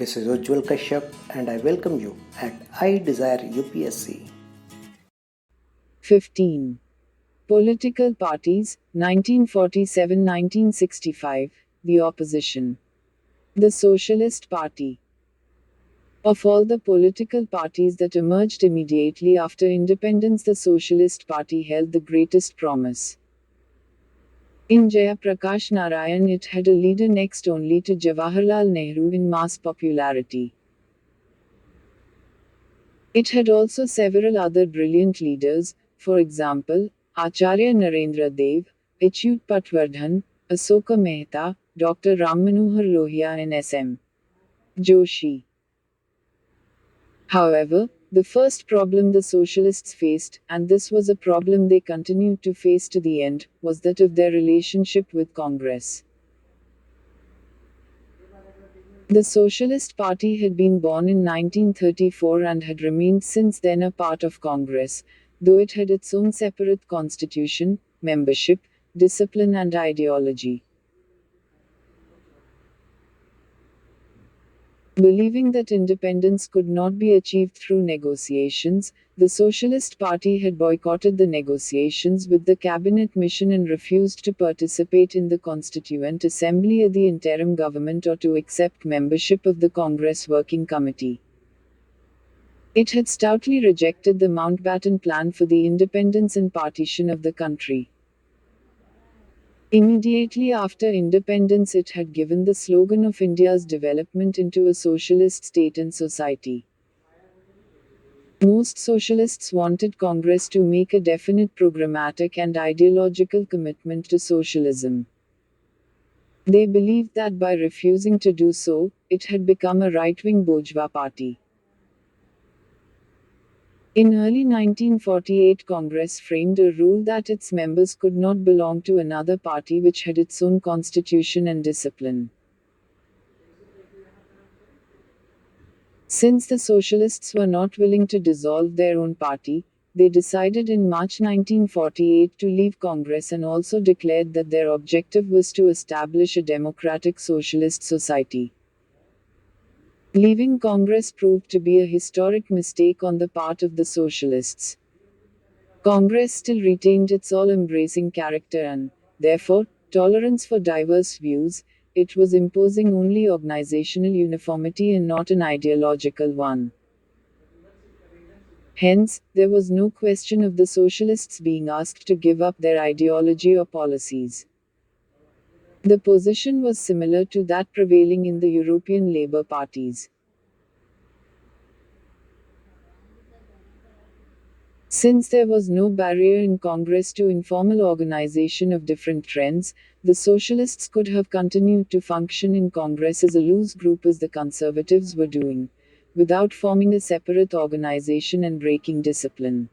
This is Ujjwal Kashyap and I welcome you at iDesireUPSC. 15. Political parties, 1947–1965, the opposition. The Socialist Party. Of all the political parties that emerged immediately after independence, the Socialist Party held the greatest promise. In Jayaprakash Narayan, it had a leader next only to Jawaharlal Nehru in mass popularity. It had also several other brilliant leaders, for example, Acharya Narendra Dev, Achyut Patwardhan, Asoka Mehta, Dr. Ram Manohar Lohia and S.M. Joshi. However, the first problem the socialists faced, and this was a problem they continued to face to the end, was that of their relationship with Congress. The Socialist Party had been born in 1934 and had remained since then a part of Congress, though it had its own separate constitution, membership, discipline and ideology. Believing that independence could not be achieved through negotiations, the Socialist Party had boycotted the negotiations with the cabinet mission and refused to participate in the Constituent Assembly or the interim government or to accept membership of the Congress Working Committee. It had stoutly rejected the Mountbatten Plan for the independence and partition of the country. Immediately after independence, it had given the slogan of India's development into a socialist state and society. Most socialists wanted Congress to make a definite programmatic and ideological commitment to socialism. They believed that by refusing to do so, it had become a right-wing bourgeois party. In early 1948, Congress framed a rule that its members could not belong to another party which had its own constitution and discipline. Since the socialists were not willing to dissolve their own party, they decided in March 1948 to leave Congress and also declared that their objective was to establish a democratic socialist society. Leaving Congress proved to be a historic mistake on the part of the socialists. Congress still retained its all-embracing character and, therefore, tolerance for diverse views. It was imposing only organizational uniformity and not an ideological one. Hence, there was no question of the socialists being asked to give up their ideology or policies. The position was similar to that prevailing in the European Labour parties. Since there was no barrier in Congress to informal organization of different trends, the socialists could have continued to function in Congress as a loose group as the conservatives were doing, without forming a separate organization and breaking discipline.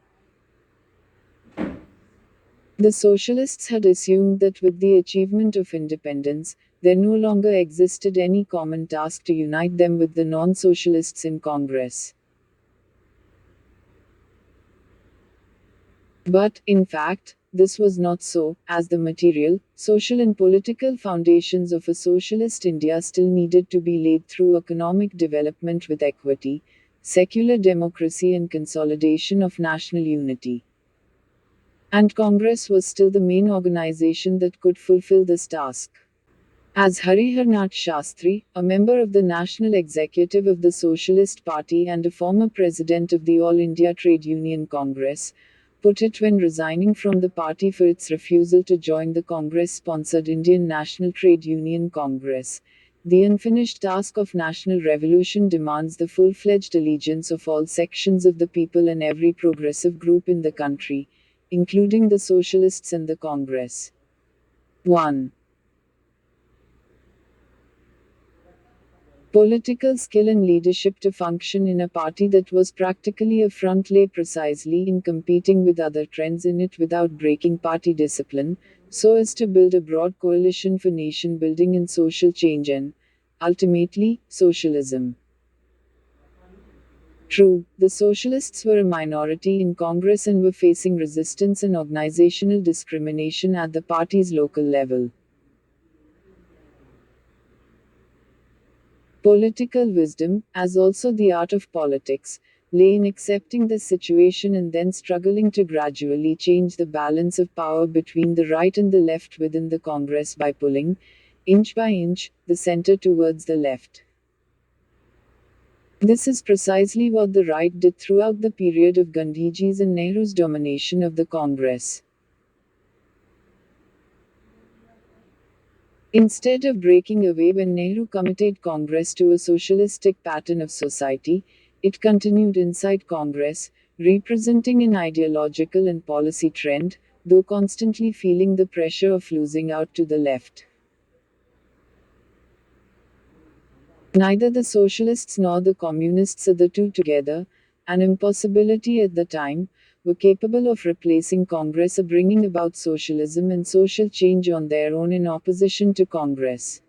The socialists had assumed that with the achievement of independence, there no longer existed any common task to unite them with the non-socialists in Congress. But, in fact, this was not so, as the material, social and political foundations of a socialist India still needed to be laid through economic development with equity, secular democracy and consolidation of national unity. And Congress was still the main organization that could fulfill this task. As Hariharnath Shastri, a member of the National Executive of the Socialist Party and a former president of the All India Trade Union Congress, put it when resigning from the party for its refusal to join the Congress-sponsored Indian National Trade Union Congress, the unfinished task of national revolution demands the full-fledged allegiance of all sections of the people and every progressive group in the country, including the socialists and the Congress. 1. Political skill and leadership to function in a party that was practically a front lay precisely in competing with other trends in it without breaking party discipline, so as to build a broad coalition for nation building and social change and, ultimately, socialism. True, the socialists were a minority in Congress and were facing resistance and organizational discrimination at the party's local level. Political wisdom, as also the art of politics, lay in accepting the situation and then struggling to gradually change the balance of power between the right and the left within the Congress by pulling, inch by inch, the center towards the left. This is precisely what the right did throughout the period of Gandhiji's and Nehru's domination of the Congress. Instead of breaking away when Nehru committed Congress to a socialistic pattern of society, it continued inside Congress, representing an ideological and policy trend, though constantly feeling the pressure of losing out to the left. Neither the socialists nor the communists, or the two together, an impossibility at the time, were capable of replacing Congress or bringing about socialism and social change on their own in opposition to Congress.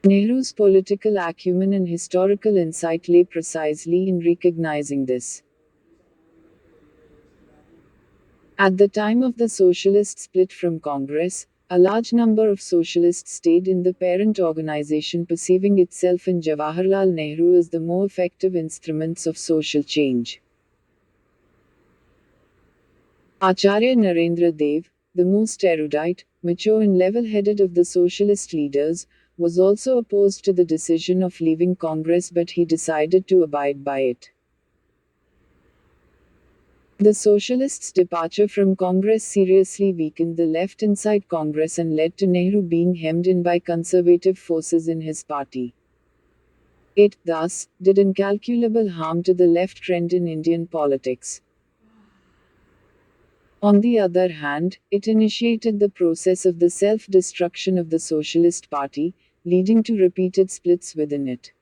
Nehru's political acumen and historical insight lay precisely in recognizing this. At the time of the socialist split from Congress, a large number of socialists stayed in the parent organization, perceiving itself and Jawaharlal Nehru as the more effective instruments of social change. Acharya Narendra Dev, the most erudite, mature and level-headed of the socialist leaders, was also opposed to the decision of leaving Congress, but he decided to abide by it. The socialists' departure from Congress seriously weakened the left inside Congress and led to Nehru being hemmed in by conservative forces in his party. It, thus, did incalculable harm to the left trend in Indian politics. On the other hand, it initiated the process of the self-destruction of the Socialist Party, leading to repeated splits within it.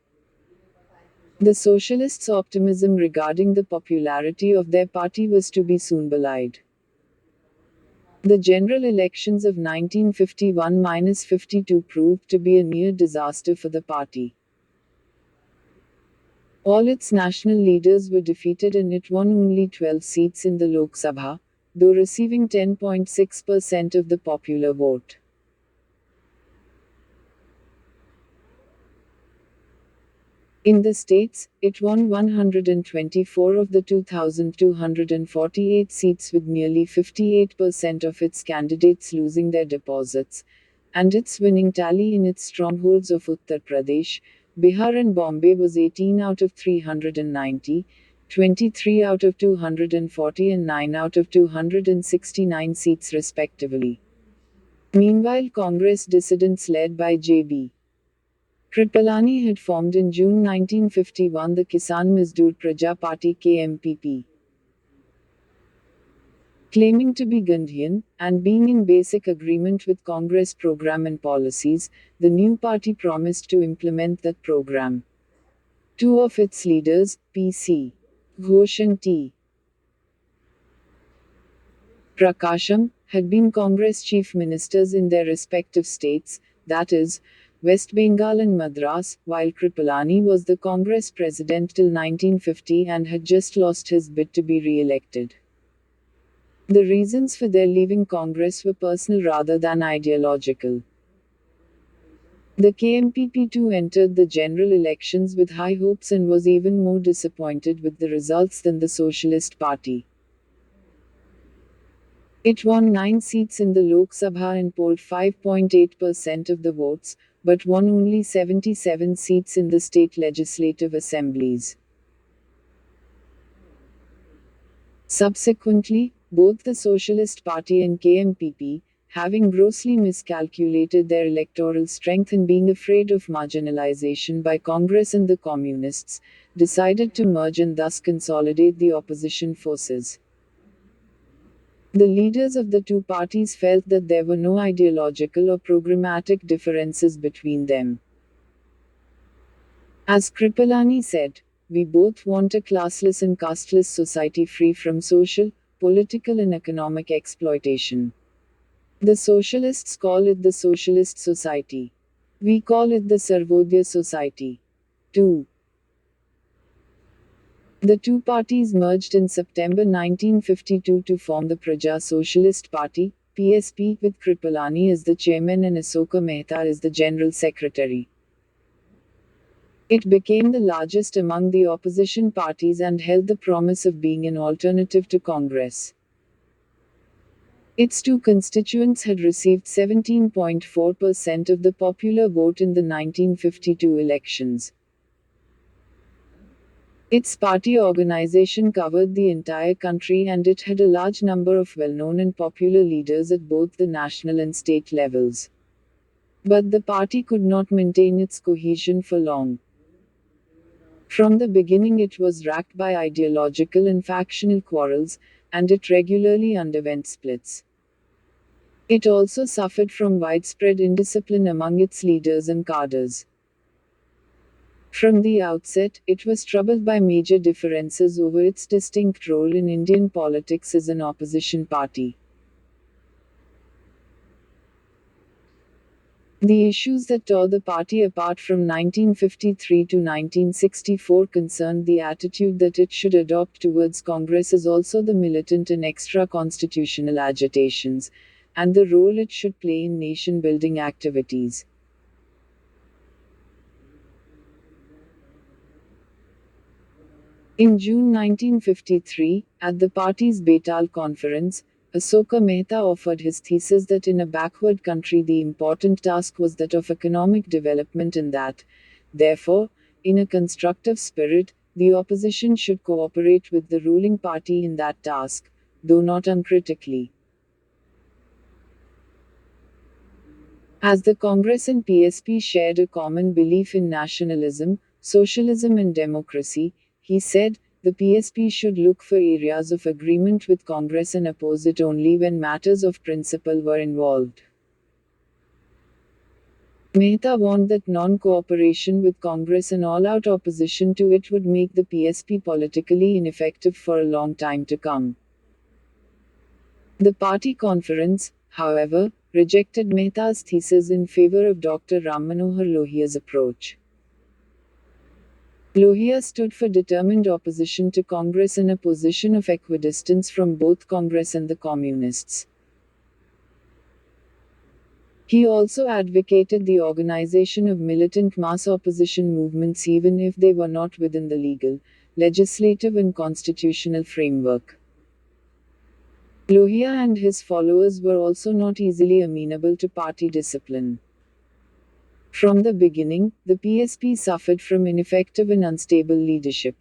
The socialists' optimism regarding the popularity of their party was to be soon belied. The general elections of 1951-52 proved to be a near disaster for the party. All its national leaders were defeated and it won only 12 seats in the Lok Sabha, though receiving 10.6% of the popular vote. In the states, it won 124 of the 2,248 seats, with nearly 58% of its candidates losing their deposits, and its winning tally in its strongholds of Uttar Pradesh, Bihar and Bombay was 18 out of 390, 23 out of 240 and 9 out of 269 seats respectively. Meanwhile, Congress dissidents led by J.B. Kripalani had formed in June 1951 the Kisan Mazdoor Praja Party KMPP. Claiming to be Gandhian, and being in basic agreement with Congress program and policies, the new party promised to implement that program. Two of its leaders, P.C. Ghosh and T. Prakasham, had been Congress chief ministers in their respective states, that is, West Bengal and Madras, while Kripalani was the Congress president till 1950 and had just lost his bid to be re-elected. The reasons for their leaving Congress were personal rather than ideological. The KMPP too entered the general elections with high hopes and was even more disappointed with the results than the Socialist Party. It won 9 seats in the Lok Sabha and polled 5.8% of the votes, but won only 77 seats in the state legislative assemblies. Subsequently, both the Socialist Party and KMPP, having grossly miscalculated their electoral strength and being afraid of marginalization by Congress and the Communists, decided to merge and thus consolidate the opposition forces. The leaders of the two parties felt that there were no ideological or programmatic differences between them. As Kripalani said, "We both want a classless and casteless society free from social, political and economic exploitation. The socialists call it the Socialist Society. We call it the Sarvodaya Society." 2. The two parties merged in September 1952 to form the Praja Socialist Party, PSP, with Kripalani as the chairman and Asoka Mehta as the general secretary. It became the largest among the opposition parties and held the promise of being an alternative to Congress. Its two constituents had received 17.4% of the popular vote in the 1952 elections. Its party organization covered the entire country and it had a large number of well-known and popular leaders at both the national and state levels. But the party could not maintain its cohesion for long. From the beginning it was racked by ideological and factional quarrels, and it regularly underwent splits. It also suffered from widespread indiscipline among its leaders and cadres. From the outset, it was troubled by major differences over its distinct role in Indian politics as an opposition party. The issues that tore the party apart from 1953 to 1964 concerned the attitude that it should adopt towards Congress as also the militant and extra-constitutional agitations, and the role it should play in nation-building activities. In June 1953, at the party's Betal conference, Asoka Mehta offered his thesis that in a backward country the important task was that of economic development and that, therefore, in a constructive spirit, the opposition should cooperate with the ruling party in that task, though not uncritically. As the Congress and PSP shared a common belief in nationalism, socialism and democracy, he said, the PSP should look for areas of agreement with Congress and oppose it only when matters of principle were involved. Mehta warned that non-cooperation with Congress and all-out opposition to it would make the PSP politically ineffective for a long time to come. The party conference, however, rejected Mehta's thesis in favor of Dr. Ram Manohar Lohia's approach. Lohia stood for determined opposition to Congress and a position of equidistance from both Congress and the Communists. He also advocated the organization of militant mass opposition movements even if they were not within the legal, legislative and constitutional framework. Lohia and his followers were also not easily amenable to party discipline. From the beginning, the PSP suffered from ineffective and unstable leadership.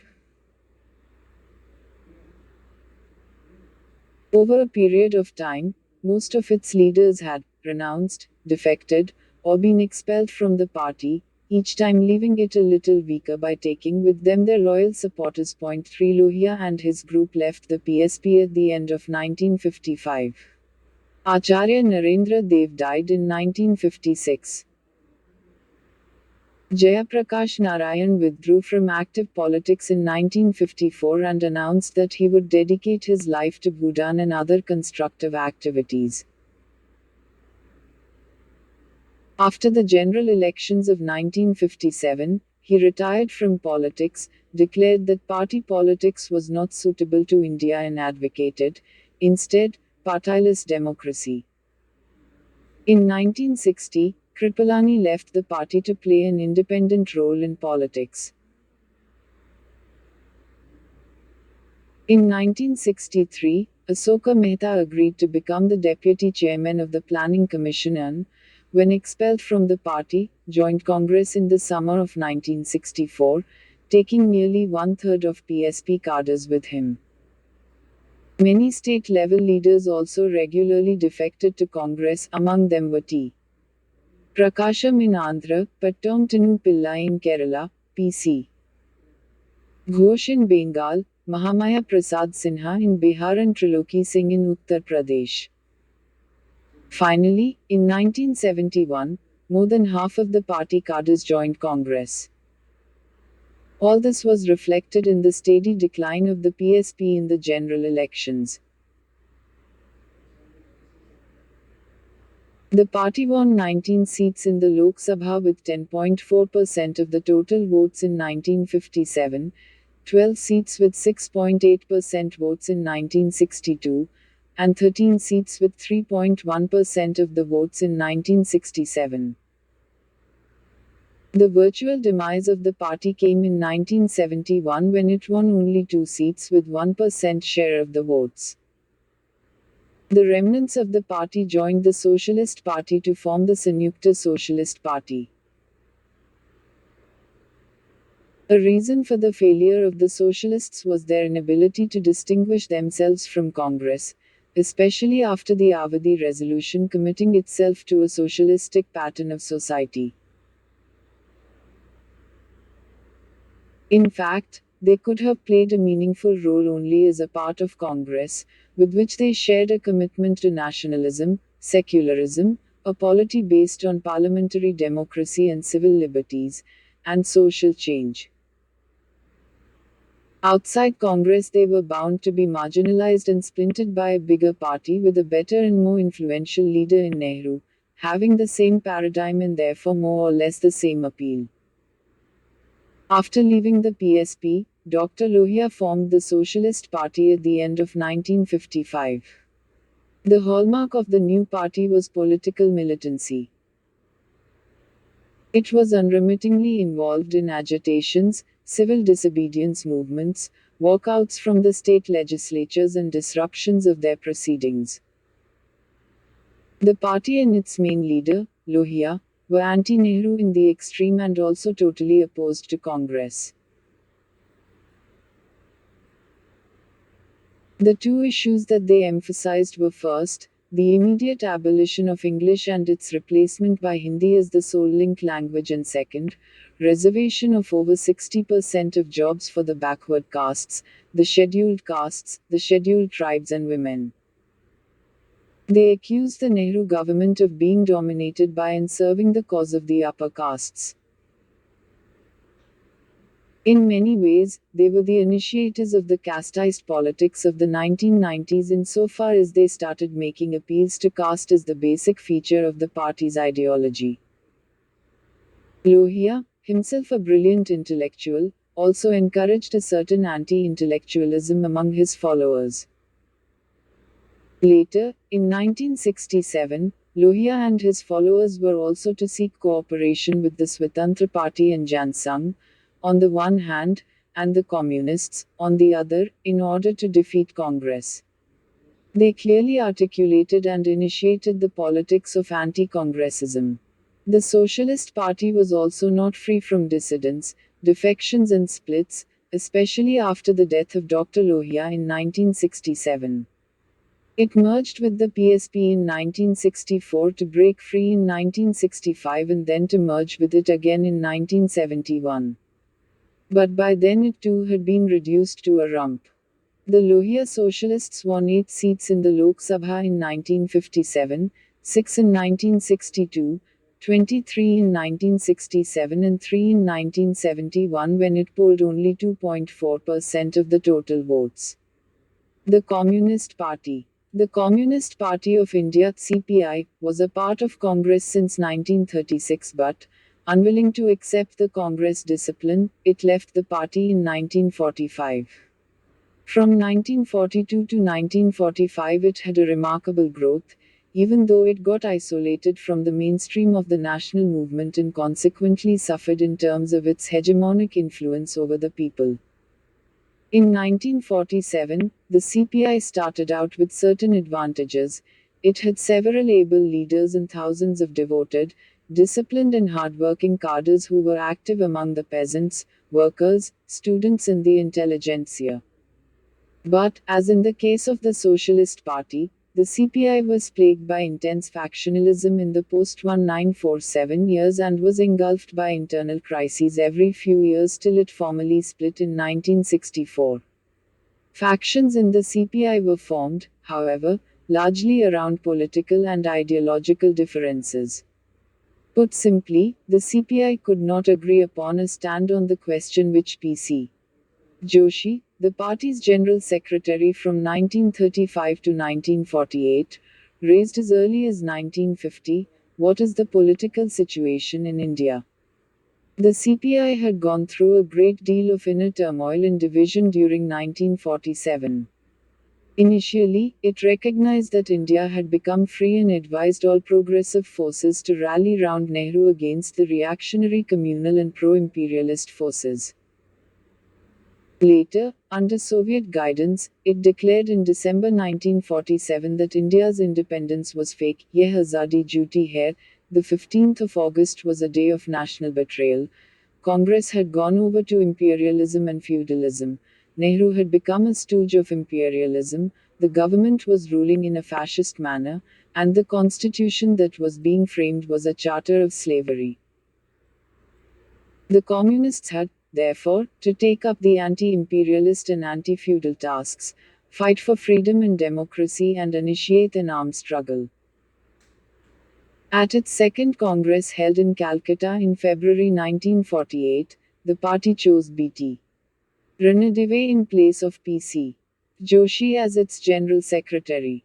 Over a period of time, most of its leaders had renounced, defected, or been expelled from the party, each time leaving it a little weaker by taking with them their loyal supporters. 3 Lohia and his group left the PSP at the end of 1955. Acharya Narendra Dev died in 1956. Jayaprakash Narayan withdrew from active politics in 1954 and announced that he would dedicate his life to Bhudan and other constructive activities. After the general elections of 1957, he retired from politics, declared that party politics was not suitable to India and advocated, instead, partyless democracy. In 1960, Kripalani left the party to play an independent role in politics. In 1963, Asoka Mehta agreed to become the deputy chairman of the Planning Commission and, when expelled from the party, joined Congress in the summer of 1964, taking nearly one-third of PSP cadres with him. Many state-level leaders also regularly defected to Congress, among them were T. Prakasham in Andhra, Pattomtanu Pillai in Kerala, PC. Ghosh in Bengal, Mahamaya Prasad Sinha in Bihar and Triloki Singh in Uttar Pradesh. Finally, in 1971, more than half of the party cadres joined Congress. All this was reflected in the steady decline of the PSP in the general elections. The party won 19 seats in the Lok Sabha with 10.4% of the total votes in 1957, 12 seats with 6.8% votes in 1962, and 13 seats with 3.1% of the votes in 1967. The virtual demise of the party came in 1971 when it won only 2 seats with 1% share of the votes. The remnants of the party joined the Socialist Party to form the Sanyukta Socialist Party. A reason for the failure of the socialists was their inability to distinguish themselves from Congress, especially after the Avadi resolution committing itself to a socialistic pattern of society. In fact, they could have played a meaningful role only as a part of Congress, with which they shared a commitment to nationalism, secularism, a polity based on parliamentary democracy and civil liberties, and social change. Outside Congress, they were bound to be marginalized and splintered by a bigger party with a better and more influential leader in Nehru, having the same paradigm and therefore more or less the same appeal. After leaving the PSP, Dr. Lohia formed the Socialist Party at the end of 1955. The hallmark of the new party was political militancy. It was unremittingly involved in agitations, civil disobedience movements, walkouts from the state legislatures, and disruptions of their proceedings. The party and its main leader, Lohia, were anti-Nehru in the extreme and also totally opposed to Congress. The two issues that they emphasized were first, the immediate abolition of English and its replacement by Hindi as the sole link language, and second, reservation of over 60% of jobs for the backward castes, the scheduled tribes and women. They accused the Nehru government of being dominated by and serving the cause of the upper castes. In many ways, they were the initiators of the casteist politics of the 1990s insofar as they started making appeals to caste as the basic feature of the party's ideology. Lohia, himself a brilliant intellectual, also encouraged a certain anti-intellectualism among his followers. Later, in 1967, Lohia and his followers were also to seek cooperation with the Swatantra Party and Jan Sangh, on the one hand, and the Communists, on the other, in order to defeat Congress. They clearly articulated and initiated the politics of anti-Congressism. The Socialist Party was also not free from dissidents, defections and splits, especially after the death of Dr. Lohia in 1967. It merged with the PSP in 1964 to break free in 1965 and then to merge with it again in 1971. But by then it too had been reduced to a rump. The Lohia Socialists won 8 seats in the Lok Sabha in 1957, 6 in 1962, 23 in 1967 and 3 in 1971 when it polled only 2.4% of the total votes. The Communist Party. The Communist Party of India (CPI) was a part of Congress since 1936 but, unwilling to accept the Congress discipline, it left the party in 1945. From 1942 to 1945 it had a remarkable growth, even though it got isolated from the mainstream of the national movement and consequently suffered in terms of its hegemonic influence over the people. In 1947, the CPI started out with certain advantages. It had several able leaders and thousands of devoted, disciplined and hardworking cadres who were active among the peasants, workers, students and the intelligentsia. But, as in the case of the Socialist Party, the CPI was plagued by intense factionalism in the post-1947 years and was engulfed by internal crises every few years till it formally split in 1964. Factions in the CPI were formed, however, largely around political and ideological differences. Put simply, the CPI could not agree upon a stand on the question which P.C. Joshi, the party's general secretary from 1935 to 1948, raised as early as 1950, what is the political situation in India? The CPI had gone through a great deal of inner turmoil and division during 1947. Initially, it recognized that India had become free and advised all progressive forces to rally round Nehru against the reactionary communal and pro-imperialist forces. Later, under Soviet guidance, it declared in December 1947 that India's independence was fake. Yeh Azadi Jhuti hai. The 15th of August was a day of national betrayal. Congress had gone over to imperialism and feudalism. Nehru had become a stooge of imperialism. The government was ruling in a fascist manner, and the constitution that was being framed was a charter of slavery. The communists had, therefore, to take up the anti-imperialist and anti-feudal tasks, fight for freedom and democracy and initiate an armed struggle. At its second Congress held in Calcutta in February 1948, the party chose B.T. Ranadive in place of P.C. Joshi as its general secretary.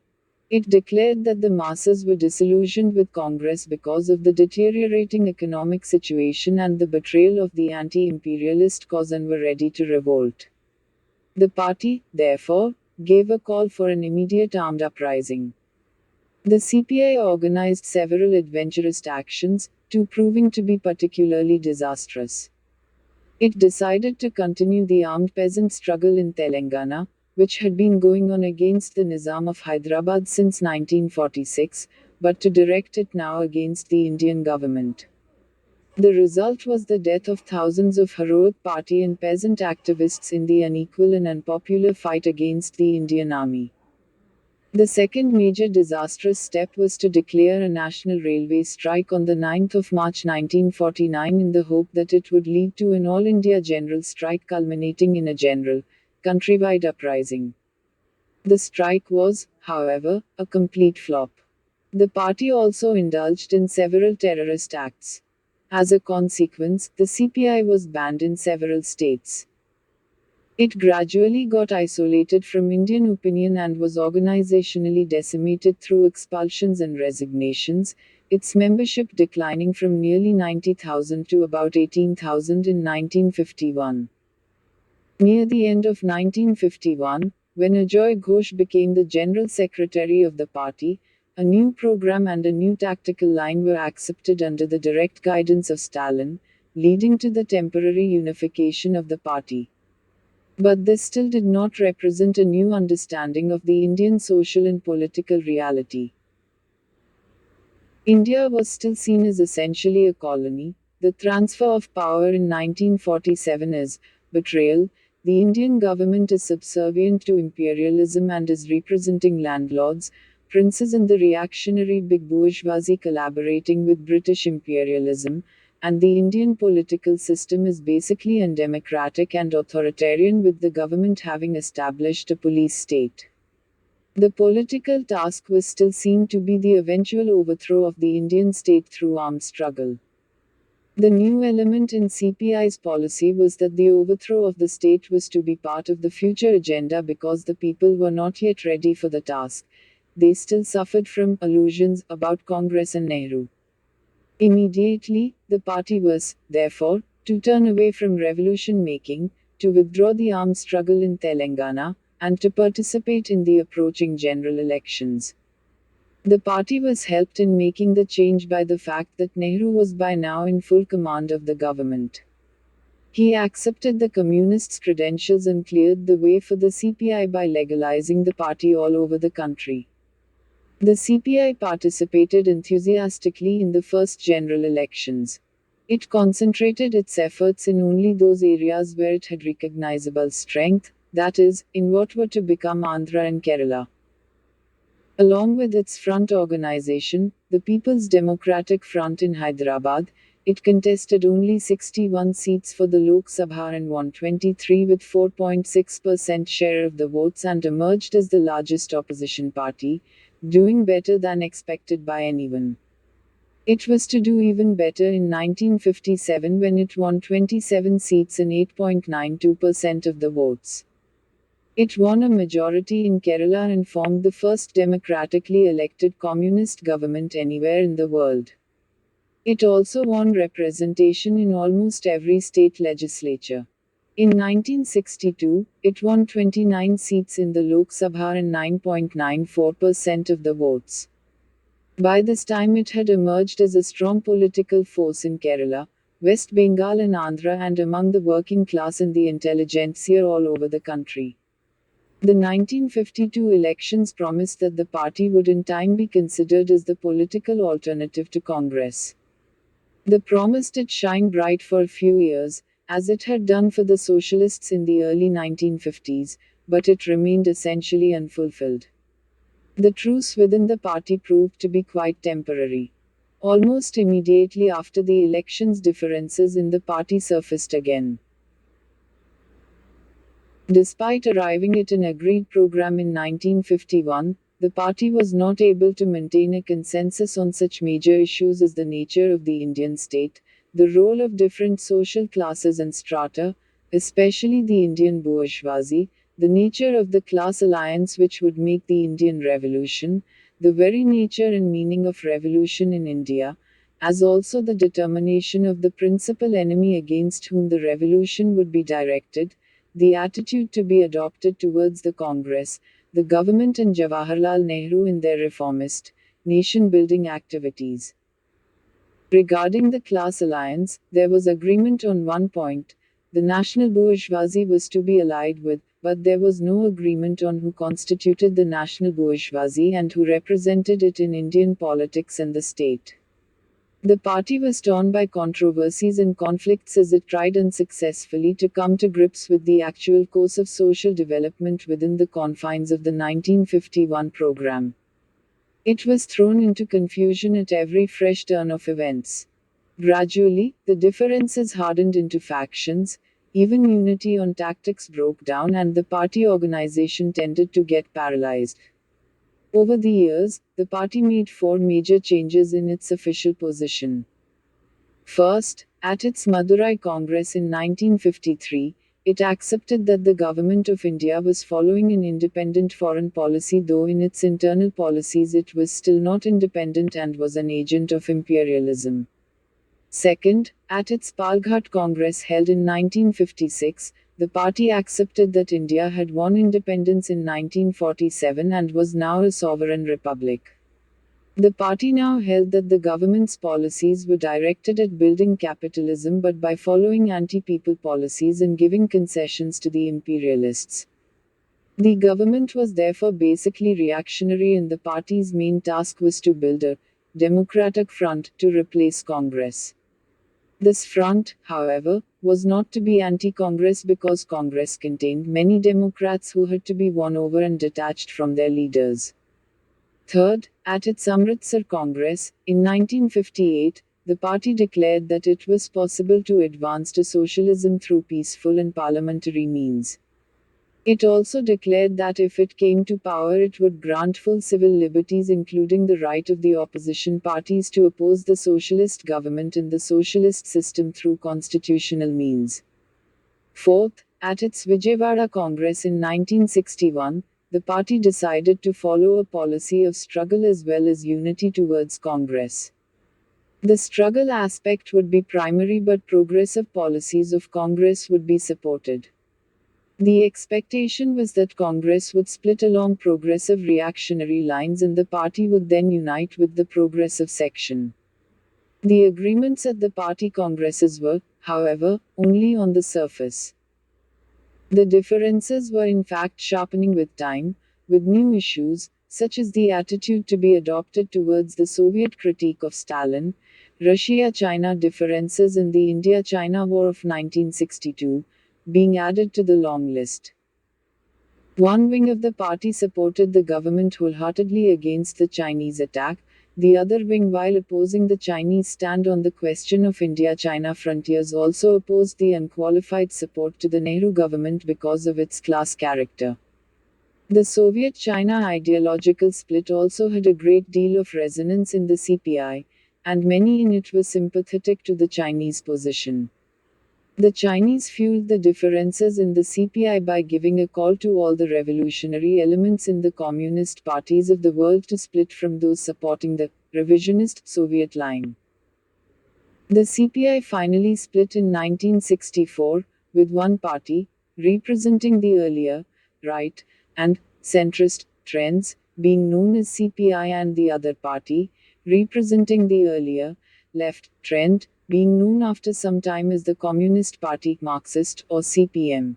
It declared that the masses were disillusioned with Congress because of the deteriorating economic situation and the betrayal of the anti-imperialist cause and were ready to revolt. The party, therefore, gave a call for an immediate armed uprising. The CPI organized several adventurous actions, two proving to be particularly disastrous. It decided to continue the armed peasant struggle in Telangana, which had been going on against the Nizam of Hyderabad since 1946, but to direct it now against the Indian government. The result was the death of thousands of heroic party and peasant activists in the unequal and unpopular fight against the Indian army. The second major disastrous step was to declare a national railway strike on the 9th of March 1949 in the hope that it would lead to an all-India general strike culminating in a general, countrywide uprising. The strike was, however, a complete flop. The party also indulged in several terrorist acts. As a consequence, the CPI was banned in several states. It gradually got isolated from Indian opinion and was organizationally decimated through expulsions and resignations, its membership declining from nearly 90,000 to about 18,000 in 1951. Near the end of 1951, when Ajoy Ghosh became the general secretary of the party, a new program and a new tactical line were accepted under the direct guidance of Stalin, leading to the temporary unification of the party. But this still did not represent a new understanding of the Indian social and political reality. India was still seen as essentially a colony. The transfer of power in 1947 is betrayal. The Indian government is subservient to imperialism and is representing landlords, princes, and the reactionary big bourgeoisie collaborating with British imperialism, and the Indian political system is basically undemocratic and authoritarian, with the government having established a police state. The political task was still seen to be the eventual overthrow of the Indian state through armed struggle. The new element in CPI's policy was that the overthrow of the state was to be part of the future agenda because the people were not yet ready for the task. They still suffered from illusions about Congress and Nehru. Immediately, the party was, therefore, to turn away from revolution making, to withdraw the armed struggle in Telangana, and to participate in the approaching general elections. The party was helped in making the change by the fact that Nehru was by now in full command of the government. He accepted the communists' credentials and cleared the way for the CPI by legalizing the party all over the country. The CPI participated enthusiastically in the first general elections. It concentrated its efforts in only those areas where it had recognizable strength, that is, in what were to become Andhra and Kerala. Along with its front organization, the People's Democratic Front in Hyderabad, it contested only 61 seats for the Lok Sabha and won 23 with 4.6% share of the votes and emerged as the largest opposition party, doing better than expected by anyone. It was to do even better in 1957 when it won 27 seats and 8.92% of the votes. It won a majority in Kerala and formed the first democratically elected communist government anywhere in the world. It also won representation in almost every state legislature. In 1962, it won 29 seats in the Lok Sabha and 9.94% of the votes. By this time it had emerged as a strong political force in Kerala, West Bengal and Andhra and among the working class and the intelligentsia all over the country. The 1952 elections promised that the party would in time be considered as the political alternative to Congress. The promise did shine bright for a few years, as it had done for the socialists in the early 1950s, but it remained essentially unfulfilled. The truce within the party proved to be quite temporary. Almost immediately after the elections, differences in the party surfaced again. Despite arriving at an agreed program in 1951, the party was not able to maintain a consensus on such major issues as the nature of the Indian state, the role of different social classes and strata, especially the Indian bourgeoisie, the nature of the class alliance which would make the Indian Revolution, the very nature and meaning of revolution in India, as also the determination of the principal enemy against whom the revolution would be directed, the attitude to be adopted towards the Congress, the government and Jawaharlal Nehru in their reformist, nation-building activities. Regarding the class alliance, there was agreement on one point: the national bourgeoisie was to be allied with, but there was no agreement on who constituted the national bourgeoisie and who represented it in Indian politics and the state. The party was torn by controversies and conflicts as it tried unsuccessfully to come to grips with the actual course of social development within the confines of the 1951 program. It was thrown into confusion at every fresh turn of events. Gradually, the differences hardened into factions, even unity on tactics broke down, and the party organization tended to get paralyzed. Over the years, the party made four major changes in its official position. First, at its Madurai Congress in 1953, it accepted that the government of India was following an independent foreign policy, though in its internal policies it was still not independent and was an agent of imperialism. Second, at its Palghat Congress held in 1956, the party accepted that India had won independence in 1947 and was now a sovereign republic. The party now held that the government's policies were directed at building capitalism but by following anti-people policies and giving concessions to the imperialists. The government was therefore basically reactionary, and the party's main task was to build a democratic front to replace Congress. This front, however, was not to be anti-Congress because Congress contained many Democrats who had to be won over and detached from their leaders. Third, at its Amritsar Congress, in 1958, the party declared that it was possible to advance to socialism through peaceful and parliamentary means. It also declared that if it came to power, it would grant full civil liberties, including the right of the opposition parties to oppose the socialist government and the socialist system through constitutional means. Fourth, at its Vijaywada Congress in 1961, the party decided to follow a policy of struggle as well as unity towards Congress. The struggle aspect would be primary, but progressive policies of Congress would be supported. The expectation was that Congress would split along progressive reactionary lines and the party would then unite with the progressive section. The agreements at the party congresses were, however, only on the surface. The differences were in fact sharpening with time, with new issues, such as the attitude to be adopted towards the Soviet critique of Stalin, Russia-China differences, and the India-China War of 1962, being added to the long list. One wing of the party supported the government wholeheartedly against the Chinese attack, the other wing, while opposing the Chinese stand on the question of India-China frontiers, also opposed the unqualified support to the Nehru government because of its class character. The Soviet-China ideological split also had a great deal of resonance in the CPI, and many in it were sympathetic to the Chinese position. The Chinese fueled the differences in the CPI by giving a call to all the revolutionary elements in the communist parties of the world to split from those supporting the revisionist Soviet line. The CPI finally split in 1964, with one party, representing the earlier, right, and centrist trends, being known as CPI, and the other party, representing the earlier, left trend, being known after some time as the Communist Party Marxist or CPM.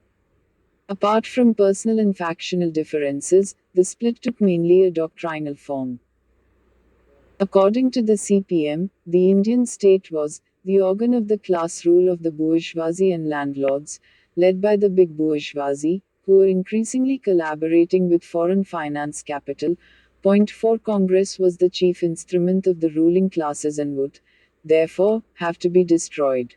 Apart from personal and factional differences, the split took mainly a doctrinal form. According to the CPM, the Indian state was the organ of the class rule of the bourgeoisie and landlords, led by the big bourgeoisie, who were increasingly collaborating with foreign finance capital. Point 4 Congress was the chief instrument of the ruling classes and would, therefore, have to be destroyed.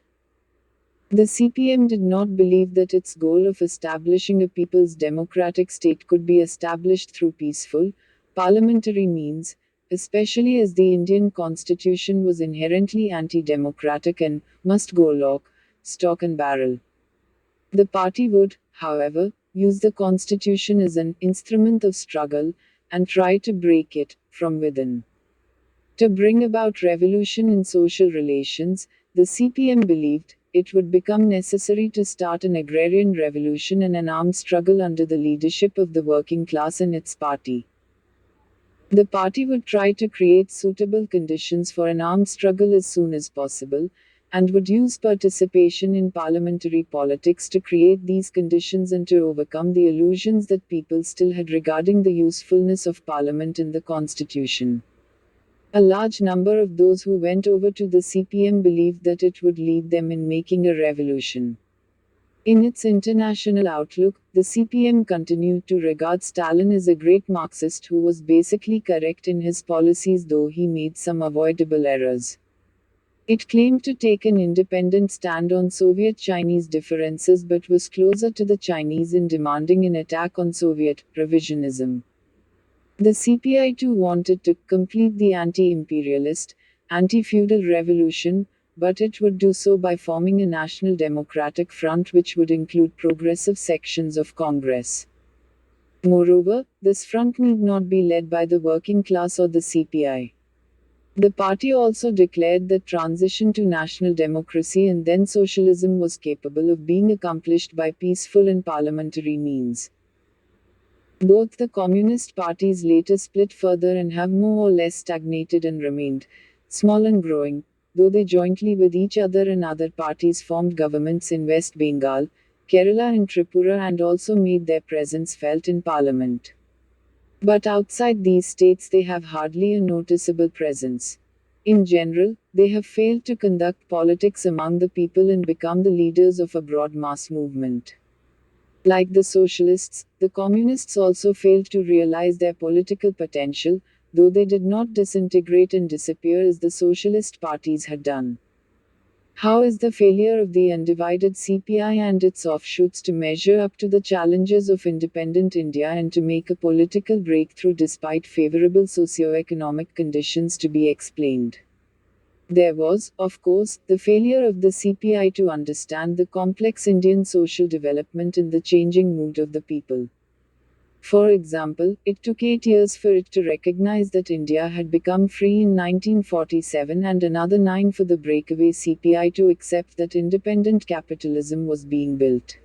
The CPM did not believe that its goal of establishing a people's democratic state could be established through peaceful, parliamentary means, especially as the Indian constitution was inherently anti-democratic and must go lock, stock and barrel. The party would, however, use the constitution as an instrument of struggle and try to break it from within. To bring about revolution in social relations, the CPM believed it would become necessary to start an agrarian revolution and an armed struggle under the leadership of the working class and its party. The party would try to create suitable conditions for an armed struggle as soon as possible, and would use participation in parliamentary politics to create these conditions and to overcome the illusions that people still had regarding the usefulness of parliament in the constitution. A large number of those who went over to the CPM believed that it would lead them in making a revolution. In its international outlook, the CPM continued to regard Stalin as a great Marxist who was basically correct in his policies, though he made some avoidable errors. It claimed to take an independent stand on Soviet-Chinese differences but was closer to the Chinese in demanding an attack on Soviet revisionism. The CPI too wanted to complete the anti-imperialist, anti-feudal revolution, but it would do so by forming a national democratic front which would include progressive sections of Congress. Moreover, this front need not be led by the working class or the CPI. The party also declared that transition to national democracy and then socialism was capable of being accomplished by peaceful and parliamentary means. Both the communist parties later split further and have more or less stagnated and remained small and growing, though they jointly with each other and other parties formed governments in West Bengal, Kerala and Tripura and also made their presence felt in parliament. But outside these states they have hardly a noticeable presence. In general, they have failed to conduct politics among the people and become the leaders of a broad mass movement. Like the socialists, the communists also failed to realize their political potential, though they did not disintegrate and disappear as the socialist parties had done. How is the failure of the undivided CPI and its offshoots to measure up to the challenges of independent India and to make a political breakthrough despite favorable socio-economic conditions to be explained? There was, of course, the failure of the CPI to understand the complex Indian social development and the changing mood of the people. For example, it took 8 years for it to recognize that India had become free in 1947 and another 9 for the breakaway CPI to accept that independent capitalism was being built.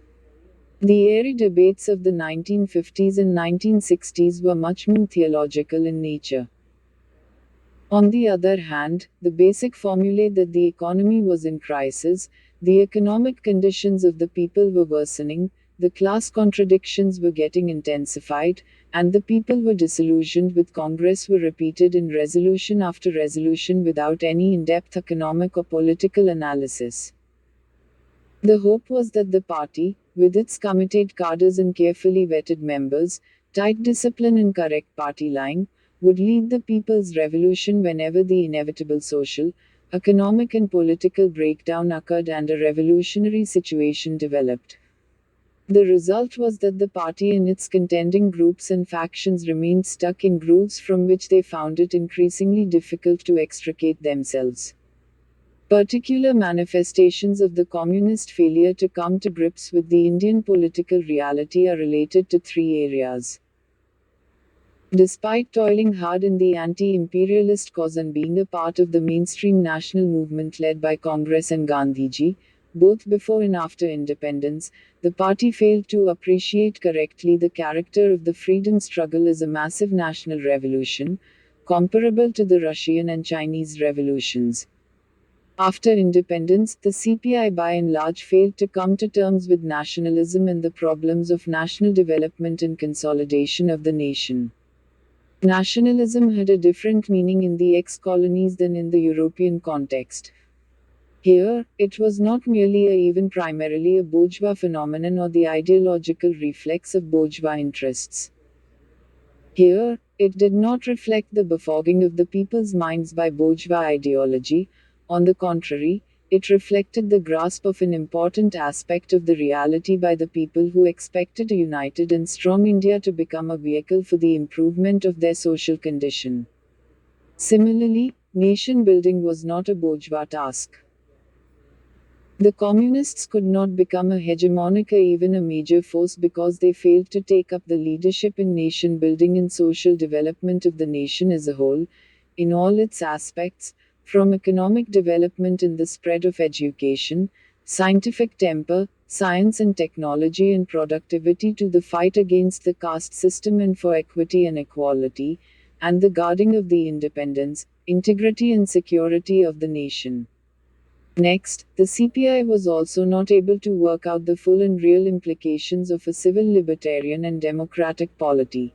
The airy debates of the 1950s and 1960s were much more theological in nature. On the other hand, the basic formulae that the economy was in crisis, the economic conditions of the people were worsening, the class contradictions were getting intensified, and the people were disillusioned with Congress were repeated in resolution after resolution without any in-depth economic or political analysis. The hope was that the party, with its committed cadres and carefully vetted members, tight discipline and correct party line, would lead the people's revolution whenever the inevitable social, economic and political breakdown occurred and a revolutionary situation developed. The result was that the party and its contending groups and factions remained stuck in grooves from which they found it increasingly difficult to extricate themselves. Particular manifestations of the communist failure to come to grips with the Indian political reality are related to 3 areas. Despite toiling hard in the anti-imperialist cause and being a part of the mainstream national movement led by Congress and Gandhiji, both before and after independence, the party failed to appreciate correctly the character of the freedom struggle as a massive national revolution, comparable to the Russian and Chinese revolutions. After independence, the CPI by and large failed to come to terms with nationalism and the problems of national development and consolidation of the nation. Nationalism had a different meaning in the ex-colonies than in the European context. Here, it was not merely even primarily a bourgeois phenomenon or the ideological reflex of bourgeois interests. Here, it did not reflect the befogging of the people's minds by bourgeois ideology. On the contrary, it reflected the grasp of an important aspect of the reality by the people who expected a united and strong India to become a vehicle for the improvement of their social condition. Similarly, nation building was not a bourgeois task. The communists could not become a hegemonic or even a major force because they failed to take up the leadership in nation building and social development of the nation as a whole, in all its aspects, from economic development and the spread of education, scientific temper, science and technology and productivity to the fight against the caste system and for equity and equality, and the guarding of the independence, integrity and security of the nation. Next, the CPI was also not able to work out the full and real implications of a civil libertarian and democratic polity.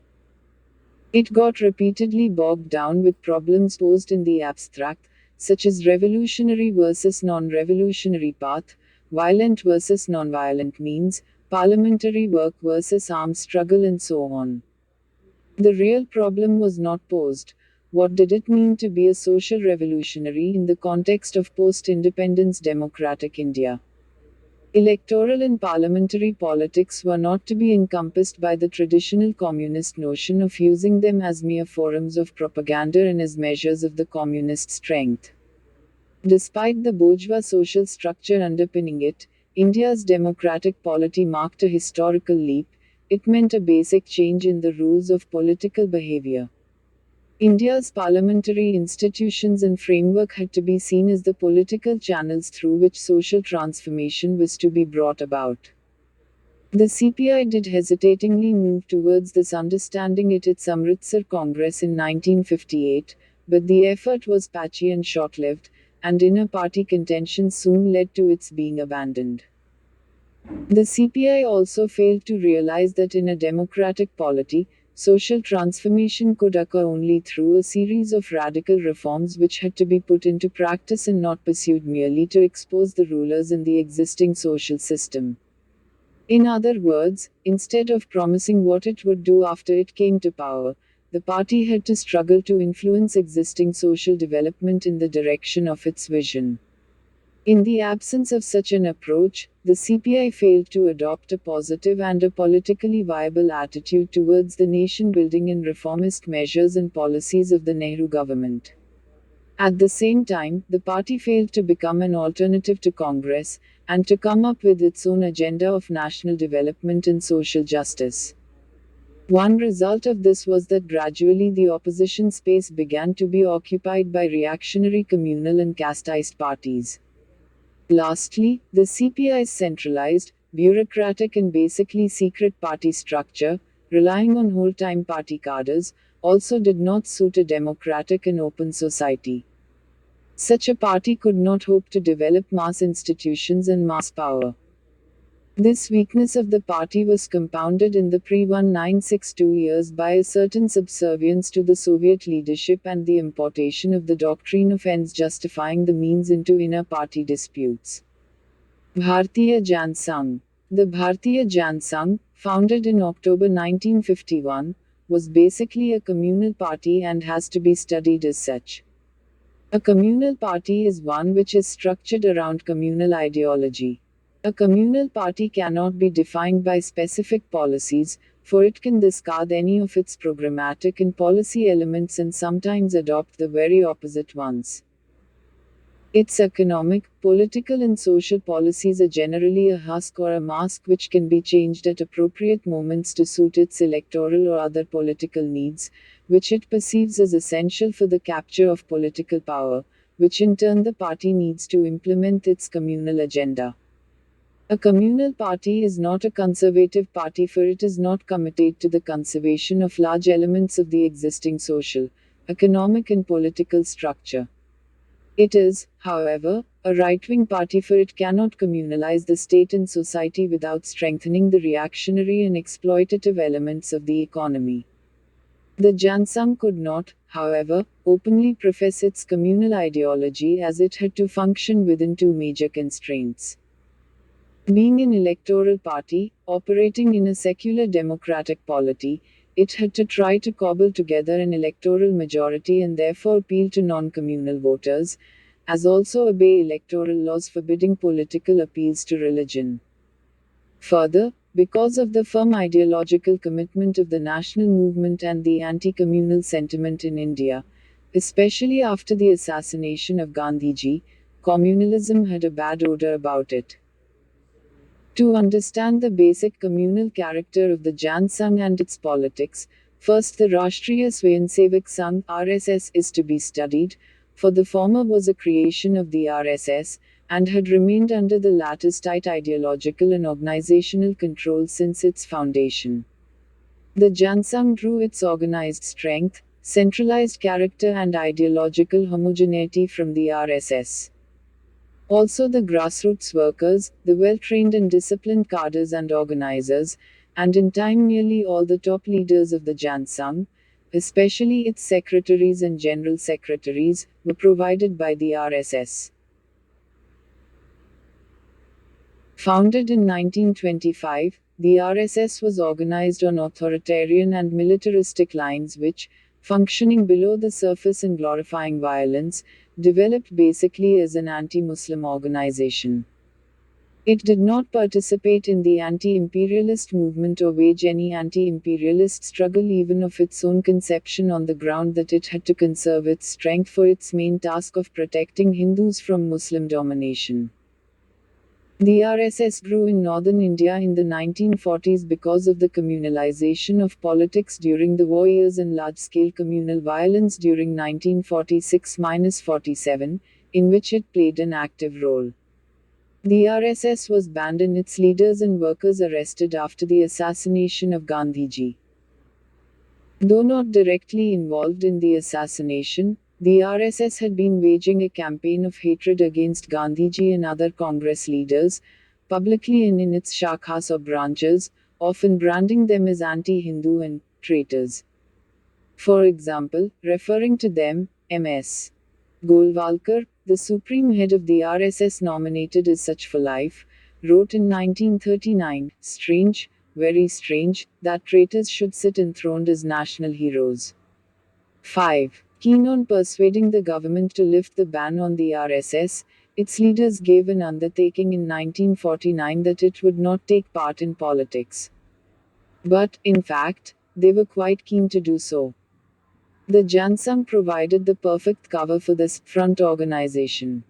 It got repeatedly bogged down with problems posed in the abstract, such as revolutionary versus non-revolutionary path, violent versus non-violent means, parliamentary work versus armed struggle and so on. The real problem was not posed. What did it mean to be a social revolutionary in the context of post-independence democratic India? Electoral and parliamentary politics were not to be encompassed by the traditional communist notion of using them as mere forums of propaganda and as measures of the communist strength. Despite the bourgeois social structure underpinning it, India's democratic polity marked a historical leap. It meant a basic change in the rules of political behavior. India's parliamentary institutions and framework had to be seen as the political channels through which social transformation was to be brought about. The CPI did hesitatingly move towards this understanding at its Amritsar Congress in 1958, but the effort was patchy and short-lived, and inner party contentions soon led to its being abandoned. The CPI also failed to realize that in a democratic polity, social transformation could occur only through a series of radical reforms which had to be put into practice and not pursued merely to expose the rulers in the existing social system. In other words, instead of promising what it would do after it came to power, the party had to struggle to influence existing social development in the direction of its vision. In the absence of such an approach, the CPI failed to adopt a positive and a politically viable attitude towards the nation-building and reformist measures and policies of the Nehru government. At the same time, the party failed to become an alternative to Congress, and to come up with its own agenda of national development and social justice. One result of this was that gradually the opposition space began to be occupied by reactionary communal and casteist parties. Lastly, the CPI's centralized, bureaucratic and basically secret party structure, relying on whole-time party cadres, also did not suit a democratic and open society. Such a party could not hope to develop mass institutions and mass power. This weakness of the party was compounded in the pre-1962 years by a certain subservience to the Soviet leadership and the importation of the doctrine of ends justifying the means into inner party disputes. Bharatiya Jan Sangh. The Bharatiya Jan Sangh, founded in October 1951, was basically a communal party and has to be studied as such. A communal party is one which is structured around communal ideology. A communal party cannot be defined by specific policies, for it can discard any of its programmatic and policy elements and sometimes adopt the very opposite ones. Its economic, political and social policies are generally a husk or a mask which can be changed at appropriate moments to suit its electoral or other political needs, which it perceives as essential for the capture of political power, which in turn the party needs to implement its communal agenda. A communal party is not a conservative party, for it is not committed to the conservation of large elements of the existing social, economic and political structure. It is, however, a right-wing party, for it cannot communalize the state and society without strengthening the reactionary and exploitative elements of the economy. The Jansang could not, however, openly profess its communal ideology, as it had to function within two major constraints. Being an electoral party, operating in a secular democratic polity, it had to try to cobble together an electoral majority and therefore appeal to non-communal voters, as also obey electoral laws forbidding political appeals to religion. Further, because of the firm ideological commitment of the national movement and the anti-communal sentiment in India, especially after the assassination of Gandhiji, communalism had a bad odor about it. To understand the basic communal character of the Jan Sangh and its politics, first the Rashtriya Swayamsevak Sangh (RSS) is to be studied, for the former was a creation of the RSS, and had remained under the latter's tight ideological and organizational control since its foundation. The Jan Sangh drew its organized strength, centralized character and ideological homogeneity from the RSS. Also the grassroots workers, the well-trained and disciplined cadres and organizers, and in time nearly all the top leaders of the Jan Sangh, especially its secretaries and general secretaries, were provided by the RSS. Founded in 1925, the RSS was organized on authoritarian and militaristic lines which, functioning below the surface and glorifying violence, developed basically as an anti-Muslim organization. It did not participate in the anti-imperialist movement or wage any anti-imperialist struggle even of its own conception, on the ground that it had to conserve its strength for its main task of protecting Hindus from Muslim domination. The RSS grew in northern India in the 1940s because of the communalization of politics during the war years and large-scale communal violence during 1946–47, in which it played an active role. The RSS was banned and its leaders and workers arrested after the assassination of Gandhiji. Though not directly involved in the assassination, the RSS had been waging a campaign of hatred against Gandhiji and other Congress leaders, publicly and in its shakhas or branches, often branding them as anti-Hindu and traitors. For example, referring to them, M.S. Golwalkar, the supreme head of the RSS nominated as such for life, wrote in 1939, "Strange, very strange, that traitors should sit enthroned as national heroes." 5. Keen on persuading the government to lift the ban on the RSS, its leaders gave an undertaking in 1949 that it would not take part in politics. But, in fact, they were quite keen to do so. The Jan Sangh provided the perfect cover for this front organization.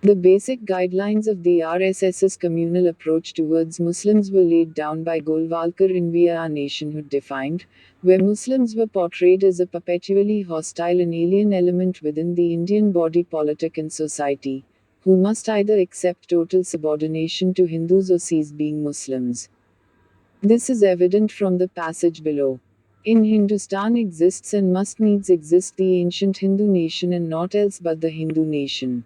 The basic guidelines of the RSS's communal approach towards Muslims were laid down by Golwalkar in Via Our Nationhood Defined, where Muslims were portrayed as a perpetually hostile and alien element within the Indian body politic and society, who must either accept total subordination to Hindus or cease being Muslims. This is evident from the passage below. In Hindustan exists and must needs exist the ancient Hindu nation and naught else but the Hindu nation.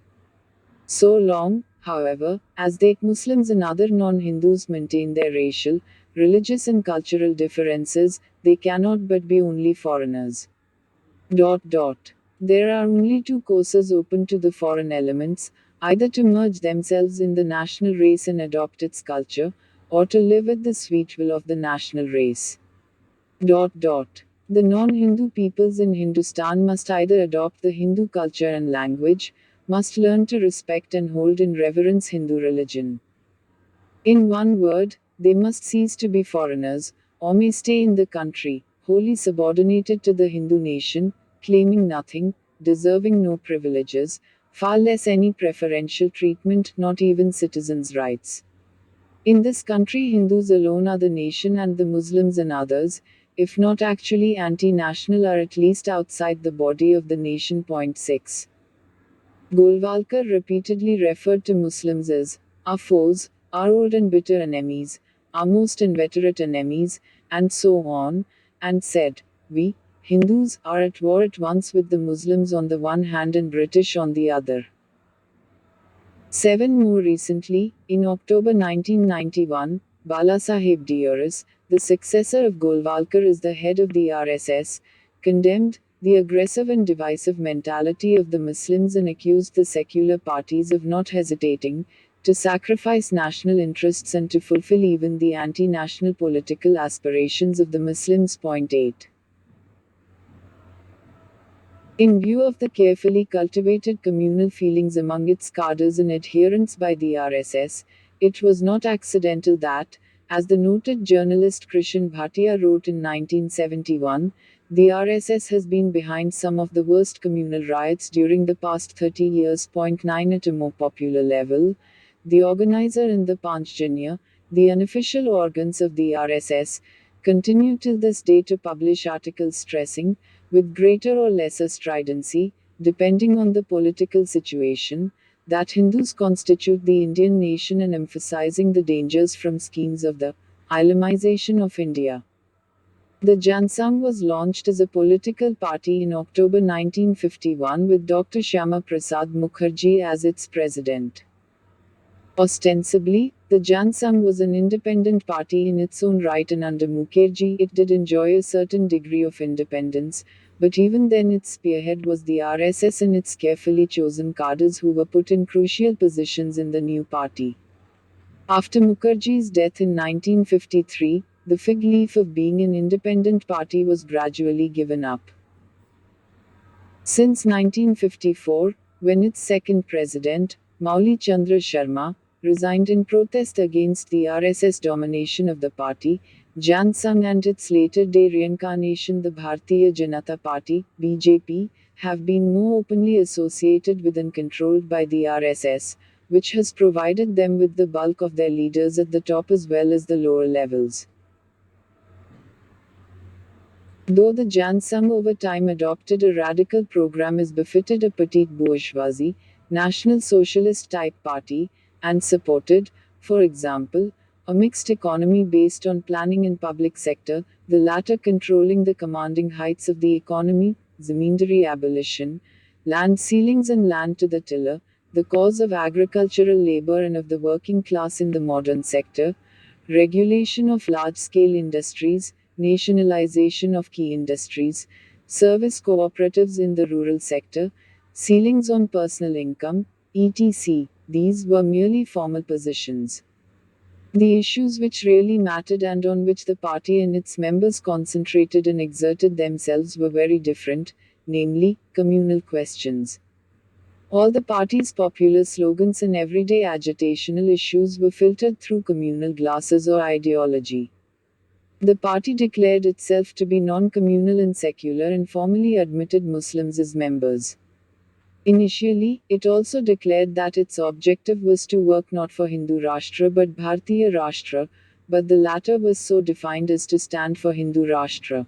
So long, however, as they Muslims and other non-Hindus maintain their racial, religious and cultural differences, they cannot but be only foreigners. There are only two courses open to the foreign elements, either to merge themselves in the national race and adopt its culture, or to live at the sweet will of the national race. The non-Hindu peoples in Hindustan must either adopt the Hindu culture and language, must learn to respect and hold in reverence Hindu religion. In one word, they must cease to be foreigners, or may stay in the country, wholly subordinated to the Hindu nation, claiming nothing, deserving no privileges, far less any preferential treatment, not even citizens' rights. In this country Hindus alone are the nation and the Muslims and others, if not actually anti-national, are at least outside the body of the nation. 6. Golwalkar repeatedly referred to Muslims as our foes, our old and bitter enemies, our most inveterate enemies, and so on, and said, we, Hindus, are at war at once with the Muslims on the one hand and British on the other. 7 more recently, in October 1991, Balasaheb Dioris, the successor of Golwalkar as the head of the RSS, condemned the aggressive and divisive mentality of the Muslims and accused the secular parties of not hesitating to sacrifice national interests and to fulfill even the anti-national political aspirations of the Muslims. 8. In view of the carefully cultivated communal feelings among its cadres and adherents by the RSS, it was not accidental that, as the noted journalist Krishan Bhatia wrote in 1971, the RSS has been behind some of the worst communal riots during the past 30 years. 9 At a more popular level, the organizer and the Panchjanya, the unofficial organs of the RSS, continue till this day to publish articles stressing, with greater or lesser stridency, depending on the political situation, that Hindus constitute the Indian nation and emphasizing the dangers from schemes of the Islamization of India. The Jansang was launched as a political party in October 1951 with Dr. Shyama Prasad Mukherjee as its president. Ostensibly, the Jansang was an independent party in its own right, and under Mukherjee it did enjoy a certain degree of independence, but even then its spearhead was the RSS and its carefully chosen cadres who were put in crucial positions in the new party. After Mukherjee's death in 1953, the fig leaf of being an independent party was gradually given up. Since 1954, when its second president, Mauli Chandra Sharma, resigned in protest against the RSS domination of the party, Jansang and its later-day reincarnation the Bharatiya Janata Party, BJP, have been more openly associated with and controlled by the RSS, which has provided them with the bulk of their leaders at the top as well as the lower levels. Though the Jansang over time adopted a radical program as befitted a petite bourgeoisie, National Socialist type party, and supported, for example, a mixed economy based on planning and public sector, the latter controlling the commanding heights of the economy, zamindari abolition, land ceilings and land to the tiller, the cause of agricultural labor and of the working class in the modern sector, regulation of large-scale industries, nationalization of key industries, service cooperatives in the rural sector, ceilings on personal income, etc. These were merely formal positions. The issues which really mattered and on which the party and its members concentrated and exerted themselves were very different, namely, communal questions. All the party's popular slogans and everyday agitational issues were filtered through communal glasses or ideology. The party declared itself to be non-communal and secular and formally admitted Muslims as members. Initially, it also declared that its objective was to work not for Hindu Rashtra but Bharatiya Rashtra, but the latter was so defined as to stand for Hindu Rashtra.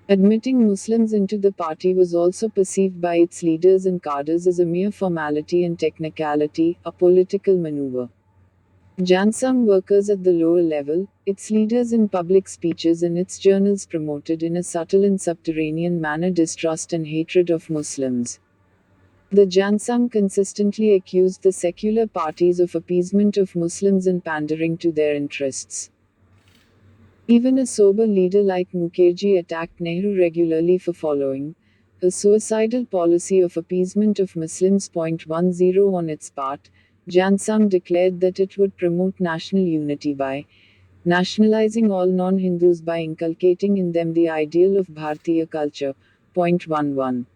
Admitting Muslims into the party was also perceived by its leaders and cadres as a mere formality and technicality, a political maneuver. Jansang workers at the lower level, its leaders in public speeches and its journals promoted in a subtle and subterranean manner distrust and hatred of Muslims. The Jansang consistently accused the secular parties of appeasement of Muslims and pandering to their interests. Even a sober leader like Mukherjee attacked Nehru regularly for following a suicidal policy of appeasement of Muslims. 10 On its part, Jansang declared that it would promote national unity by nationalizing all non-Hindus by inculcating in them the ideal of Bharatiya culture. 11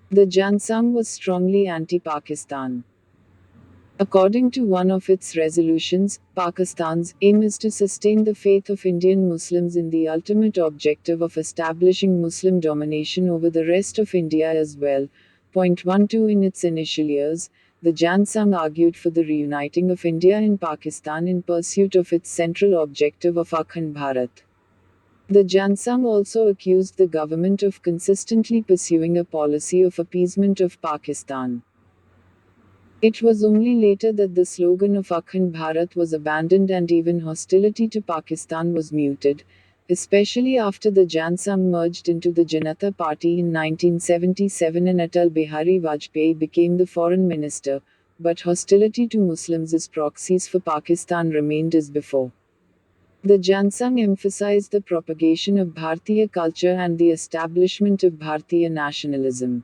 The Jansang was strongly anti-Pakistan. According to one of its resolutions, Pakistan's aim is to sustain the faith of Indian Muslims in the ultimate objective of establishing Muslim domination over the rest of India as well. 12 In its initial years, the Jansang argued for the reuniting of India and Pakistan in pursuit of its central objective of Akhand Bharat. The Jansang also accused the government of consistently pursuing a policy of appeasement of Pakistan. It was only later that the slogan of Akhand Bharat was abandoned and even hostility to Pakistan was muted, especially after the Jan Sangh merged into the Janata Party in 1977 and Atal Bihari Vajpayee became the foreign minister, but hostility to Muslims as proxies for Pakistan remained as before. The Jan Sangh emphasized the propagation of Bharatiya culture and the establishment of Bharatiya nationalism.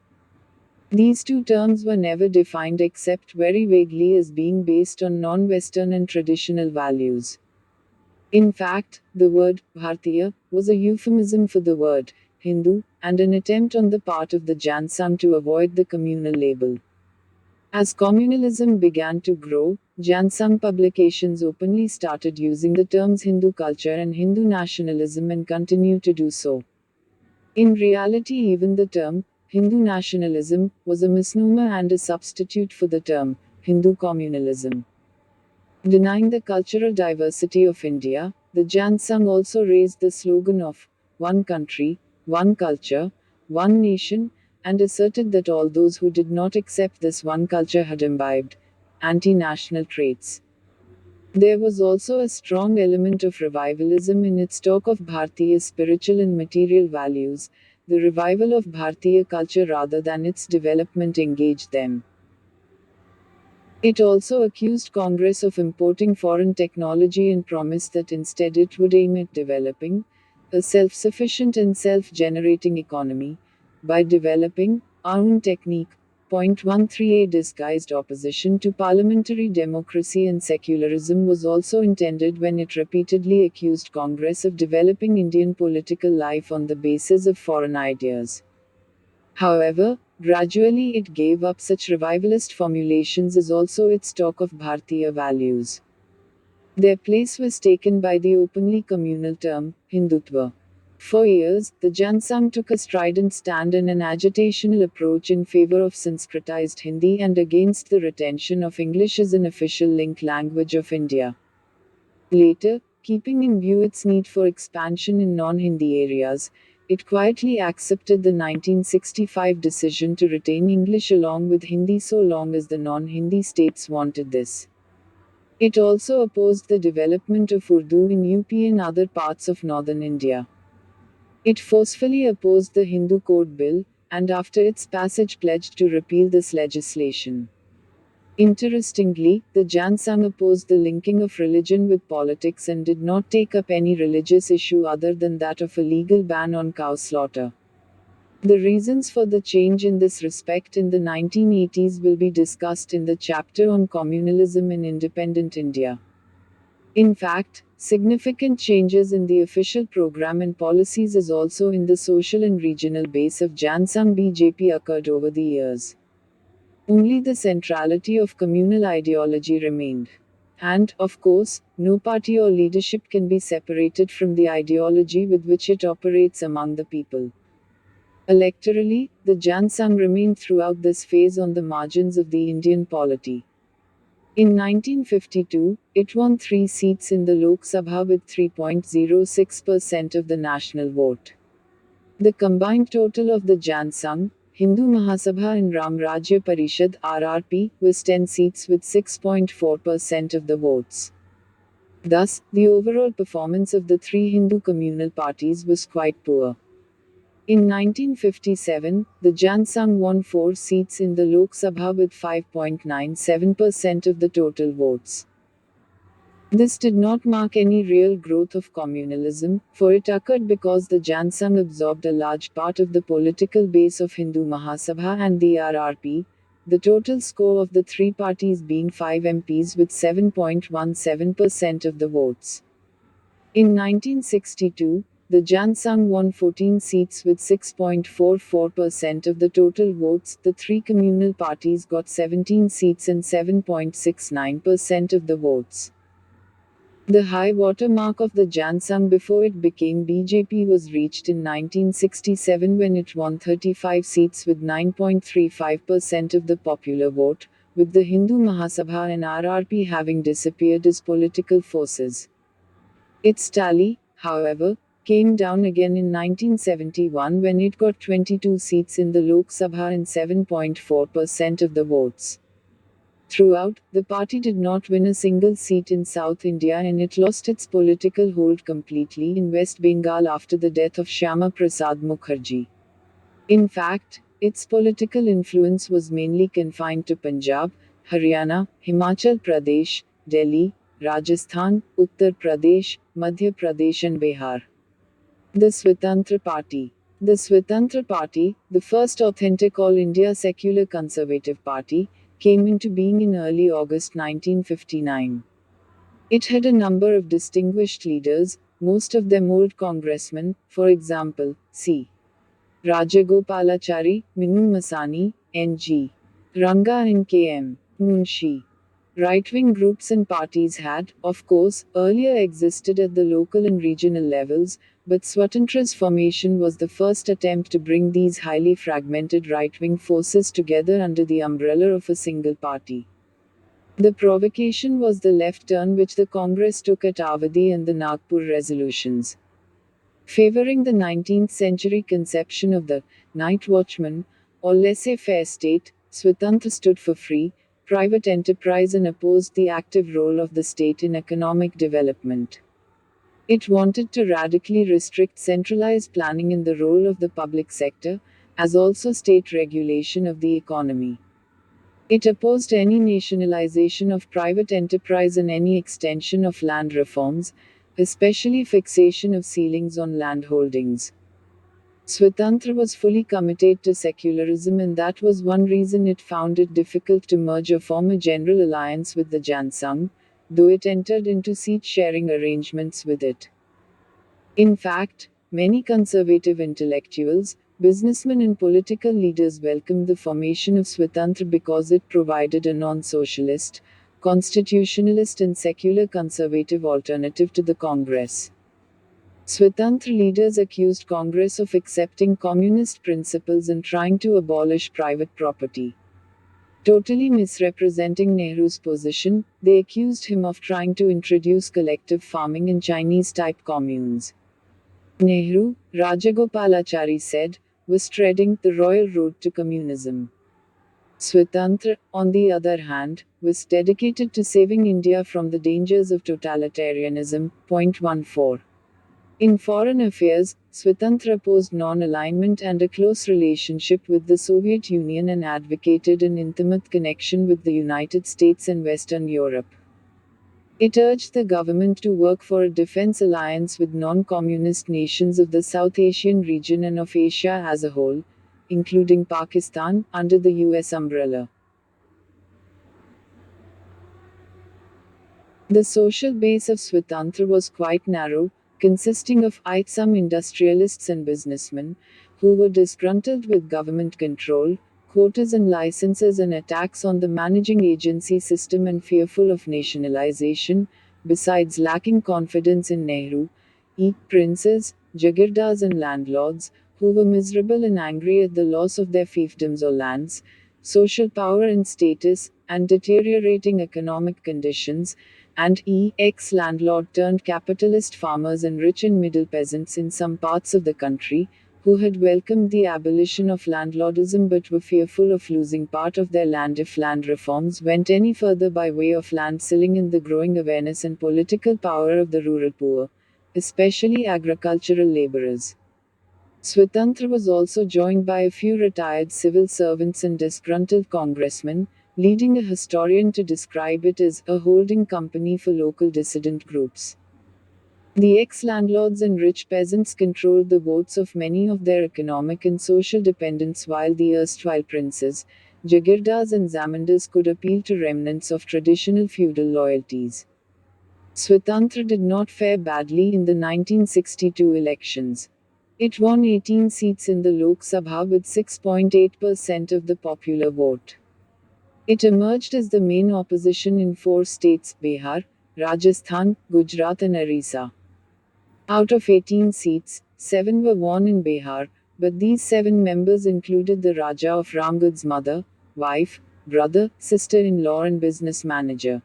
These two terms were never defined except very vaguely as being based on non-Western and traditional values. In fact, the word Bharatiya was a euphemism for the word Hindu, and an attempt on the part of the Jan Sangh to avoid the communal label. As communalism began to grow, Jan Sangh publications openly started using the terms Hindu culture and Hindu nationalism and continue to do so. In reality, even the term Hindu nationalism was a misnomer and a substitute for the term Hindu communalism. Denying the cultural diversity of India, the Jan Sangh also raised the slogan of one country, one culture, one nation, and asserted that all those who did not accept this one culture had imbibed anti-national traits. There was also a strong element of revivalism in its talk of Bharatiya spiritual and material values. The revival of Bharatiya culture rather than its development engaged them. It also accused Congress of importing foreign technology and promised that instead it would aim at developing a self-sufficient and self-generating economy by developing our own technique. Point 138 disguised opposition to parliamentary democracy and secularism was also intended when it repeatedly accused Congress of developing Indian political life on the basis of foreign ideas. However, gradually it gave up such revivalist formulations as also its talk of Bharatiya values. Their place was taken by the openly communal term, Hindutva. For years, the Jan Sangh took a strident stand and an agitational approach in favor of Sanskritized Hindi and against the retention of English as an official link language of India. Later, keeping in view its need for expansion in non-Hindi areas, it quietly accepted the 1965 decision to retain English along with Hindi so long as the non-Hindi states wanted this. It also opposed the development of Urdu in UP and other parts of northern India. It forcefully opposed the Hindu Code Bill, and after its passage pledged to repeal this legislation. Interestingly, the Jan Sangh opposed the linking of religion with politics and did not take up any religious issue other than that of a legal ban on cow slaughter. The reasons for the change in this respect in the 1980s will be discussed in the chapter on communalism in independent India. In fact, significant changes in the official program and policies as also in the social and regional base of Jan Sangh BJP occurred over the years. Only the centrality of communal ideology remained. And, of course, no party or leadership can be separated from the ideology with which it operates among the people. Electorally, the Jan Sangh remained throughout this phase on the margins of the Indian polity. In 1952, it won 3 seats in the Lok Sabha with 3.06% of the national vote. The combined total of the Jan Sangh, Hindu Mahasabha and Ram Rajya Parishad (RRP) was 10 seats with 6.4% of the votes. Thus, the overall performance of the three Hindu communal parties was quite poor. In 1957, the Jan Sangh won 4 seats in the Lok Sabha with 5.97% of the total votes. This did not mark any real growth of communalism, for it occurred because the Jan Sangh absorbed a large part of the political base of Hindu Mahasabha and the RRP, the total score of the three parties being 5 MPs with 7.17% of the votes. In 1962, the Jan Sangh won 14 seats with 6.44% of the total votes. The three communal parties got 17 seats and 7.69% of the votes. The high water mark of the Jan Sangh before it became BJP was reached in 1967 when it won 35 seats with 9.35% of the popular vote, with the Hindu Mahasabha and RRP having disappeared as political forces. Its tally, however, came down again in 1971 when it got 22 seats in the Lok Sabha and 7.4% of the votes. Throughout, the party did not win a single seat in South India and it lost its political hold completely in West Bengal after the death of Shyama Prasad Mukherjee. In fact, its political influence was mainly confined to Punjab, Haryana, Himachal Pradesh, Delhi, Rajasthan, Uttar Pradesh, Madhya Pradesh and Bihar. The Swatantra Party. The Swatantra Party, the first authentic All India secular conservative party, came into being in early August 1959. It had a number of distinguished leaders, most of them old congressmen, for example, C. Rajagopalachari, Minu Masani, N.G. Ranga and K.M. Munshi. Right-wing groups and parties had, of course, earlier existed at the local and regional levels, but Swatantra's formation was the first attempt to bring these highly fragmented right-wing forces together under the umbrella of a single party. The provocation was the left turn which the Congress took at Avadi and the Nagpur resolutions. Favoring the 19th century conception of the night watchman, or laissez-faire state, Swatantra stood for free, private enterprise and opposed the active role of the state in economic development. It wanted to radically restrict centralized planning in the role of the public sector, as also state regulation of the economy. It opposed any nationalization of private enterprise and any extension of land reforms, especially fixation of ceilings on land holdings. Swatantra was fully committed to secularism, and that was one reason it found it difficult to merge or form a general alliance with the Jansangh, though it entered into seat-sharing arrangements with it. In fact, many conservative intellectuals, businessmen and political leaders welcomed the formation of Swatantra because it provided a non-socialist, constitutionalist and secular conservative alternative to the Congress. Swatantra leaders accused Congress of accepting communist principles and trying to abolish private property. Totally misrepresenting Nehru's position, they accused him of trying to introduce collective farming and Chinese-type communes. Nehru, Rajagopalachari said, was treading the royal road to communism. Swatantra, on the other hand, was dedicated to saving India from the dangers of totalitarianism. 14. In foreign affairs, Swatantra opposed non-alignment and a close relationship with the Soviet Union and advocated an intimate connection with the United States and Western Europe. It urged the government to work for a defense alliance with non-communist nations of the South Asian region and of Asia as a whole, including Pakistan, under the US umbrella. The social base of Swatantra was quite narrow, consisting of some industrialists and businessmen, who were disgruntled with government control, quotas and licenses and attacks on the managing agency system and fearful of nationalization, besides lacking confidence in Nehru, princes, jagirdars and landlords, who were miserable and angry at the loss of their fiefdoms or lands, social power and status, and deteriorating economic conditions, and ex-landlord turned capitalist farmers and rich and middle peasants in some parts of the country, who had welcomed the abolition of landlordism but were fearful of losing part of their land if land reforms went any further by way of land selling, and the growing awareness and political power of the rural poor, especially agricultural laborers. Swatantra was also joined by a few retired civil servants and disgruntled congressmen, leading a historian to describe it as a holding company for local dissident groups. The ex-landlords and rich peasants controlled the votes of many of their economic and social dependents, while the erstwhile princes, jagirdars and zamindars could appeal to remnants of traditional feudal loyalties. Swatantra did not fare badly in the 1962 elections. It won 18 seats in the Lok Sabha with 6.8% of the popular vote. It emerged as the main opposition in 4 states: Bihar, Rajasthan, Gujarat and Orissa. Out of 18 seats, 7 were won in Bihar, but these 7 members included the Raja of Ramgad's mother, wife, brother, sister-in-law and business manager.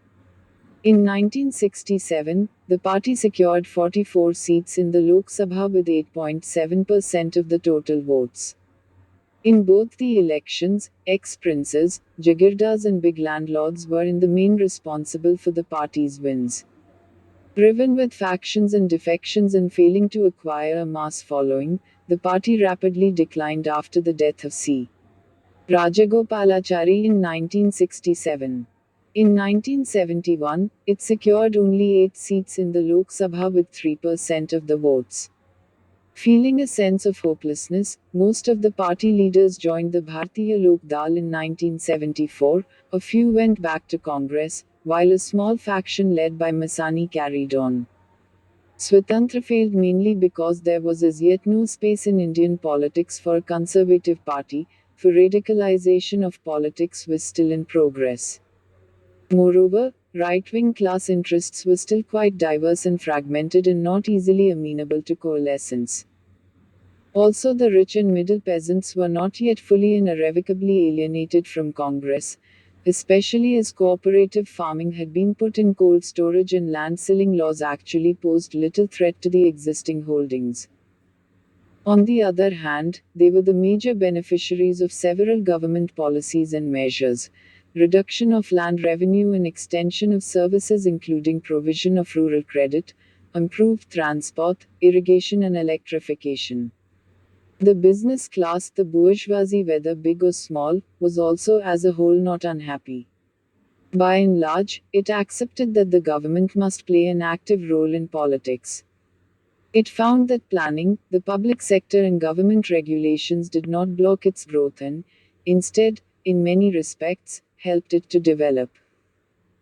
In 1967, the party secured 44 seats in the Lok Sabha with 8.7% of the total votes. In both the elections, ex-princes, jagirdars and big landlords were in the main responsible for the party's wins. Driven with factions and defections and failing to acquire a mass following, the party rapidly declined after the death of C. Rajagopalachari in 1967. In 1971, it secured only 8 seats in the Lok Sabha with 3% of the votes. Feeling a sense of hopelessness, most of the party leaders joined the Bharatiya Lok Dal in 1974, a few went back to Congress, while a small faction led by Masani carried on. Swatantra failed mainly because there was as yet no space in Indian politics for a conservative party, for radicalization of politics was still in progress. Moreover, right-wing class interests were still quite diverse and fragmented and not easily amenable to coalescence. Also, the rich and middle peasants were not yet fully and irrevocably alienated from Congress, especially as cooperative farming had been put in cold storage and land ceiling laws actually posed little threat to the existing holdings. On the other hand, they were the major beneficiaries of several government policies and measures: reduction of land revenue and extension of services including provision of rural credit, improved transport, irrigation and electrification. The business class, the bourgeoisie, whether big or small, was also as a whole not unhappy. By and large, it accepted that the government must play an active role in politics. It found that planning, the public sector and government regulations did not block its growth and, instead, in many respects, helped it to develop.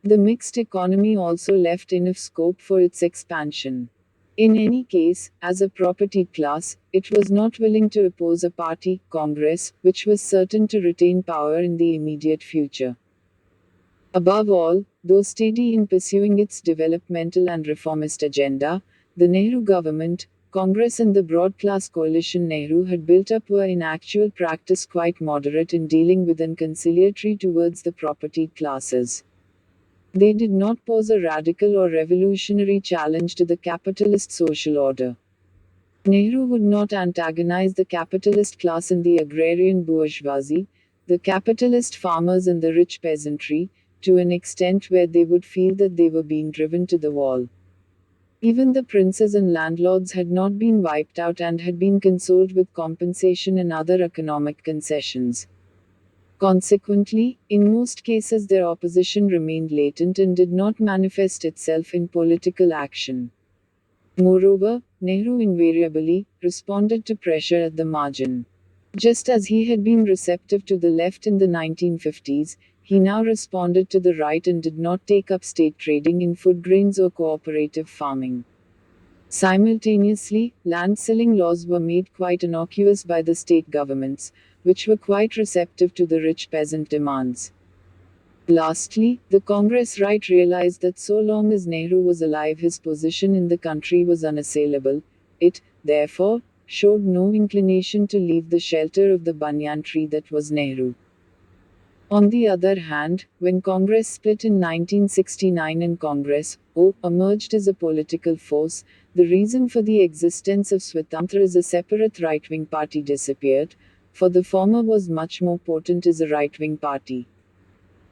The mixed economy also left enough scope for its expansion. In any case, as a propertied class, it was not willing to oppose a party, Congress, which was certain to retain power in the immediate future. Above all, though steady in pursuing its developmental and reformist agenda, the Nehru government, Congress and the broad class coalition Nehru had built up were in actual practice quite moderate in dealing with and conciliatory towards the propertied classes. They did not pose a radical or revolutionary challenge to the capitalist social order. Nehru would not antagonize the capitalist class and the agrarian bourgeoisie, the capitalist farmers and the rich peasantry, to an extent where they would feel that they were being driven to the wall. Even the princes and landlords had not been wiped out and had been consoled with compensation and other economic concessions. Consequently, in most cases their opposition remained latent and did not manifest itself in political action. Moreover, Nehru invariably responded to pressure at the margin. Just as he had been receptive to the left in the 1950s, he now responded to the right and did not take up state trading in food grains or cooperative farming. Simultaneously, land ceiling laws were made quite innocuous by the state governments, which were quite receptive to the rich peasant demands. Lastly, the Congress right realized that so long as Nehru was alive his position in the country was unassailable. It, therefore, showed no inclination to leave the shelter of the banyan tree that was Nehru. On the other hand, when Congress split in 1969 and Congress, emerged as a political force, the reason for the existence of Swatantra as a separate right-wing party disappeared, for the former was much more potent as a right-wing party.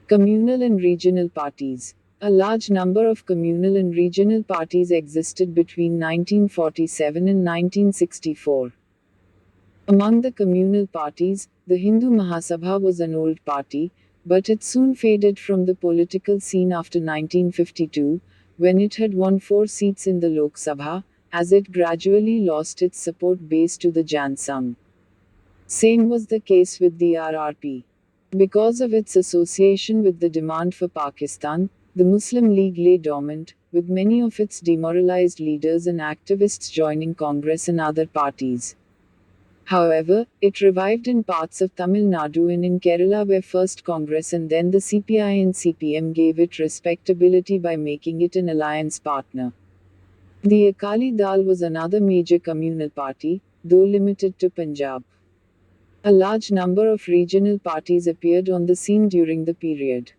Communal and regional parties. A large number of communal and regional parties existed between 1947 and 1964. Among the communal parties, the Hindu Mahasabha was an old party, but it soon faded from the political scene after 1952, when it had won 4 seats in the Lok Sabha, as it gradually lost its support base to the Jan Sangh. Same was the case with the RRP. Because of its association with the demand for Pakistan, the Muslim League lay dormant, with many of its demoralized leaders and activists joining Congress and other parties. However, it revived in parts of Tamil Nadu and in Kerala where first Congress and then the CPI and CPM gave it respectability by making it an alliance partner. The Akali Dal was another major communal party, though limited to Punjab. A large number of regional parties appeared on the scene during the period.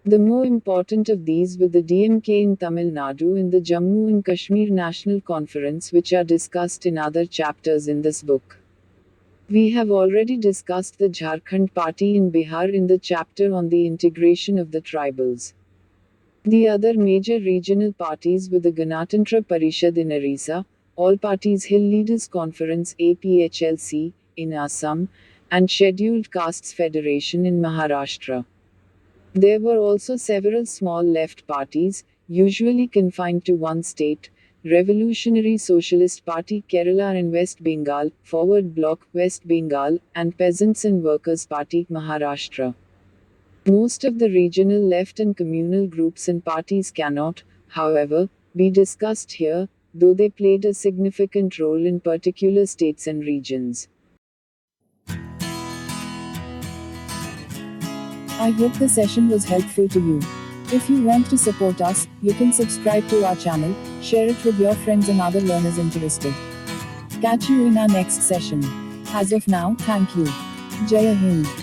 The more important of these were the DMK in Tamil Nadu and the Jammu and Kashmir National Conference, which are discussed in other chapters in this book. We have already discussed the Jharkhand Party in Bihar in the chapter on the integration of the tribals. The other major regional parties were the Ganatantra Parishad in Orissa, All Parties Hill Leaders Conference APHLC in Assam, and Scheduled Castes Federation in Maharashtra. There were also several small left parties, usually confined to one state: Revolutionary Socialist Party Kerala and West Bengal, Forward Bloc West Bengal, and Peasants and Workers Party Maharashtra. Most of the regional left and communal groups and parties cannot, however, be discussed here, though they played a significant role in particular states and regions. I hope the session was helpful to you. If you want to support us, you can subscribe to our channel, share it with your friends and other learners interested. Catch you in our next session. As of now, thank you. Jai Hind.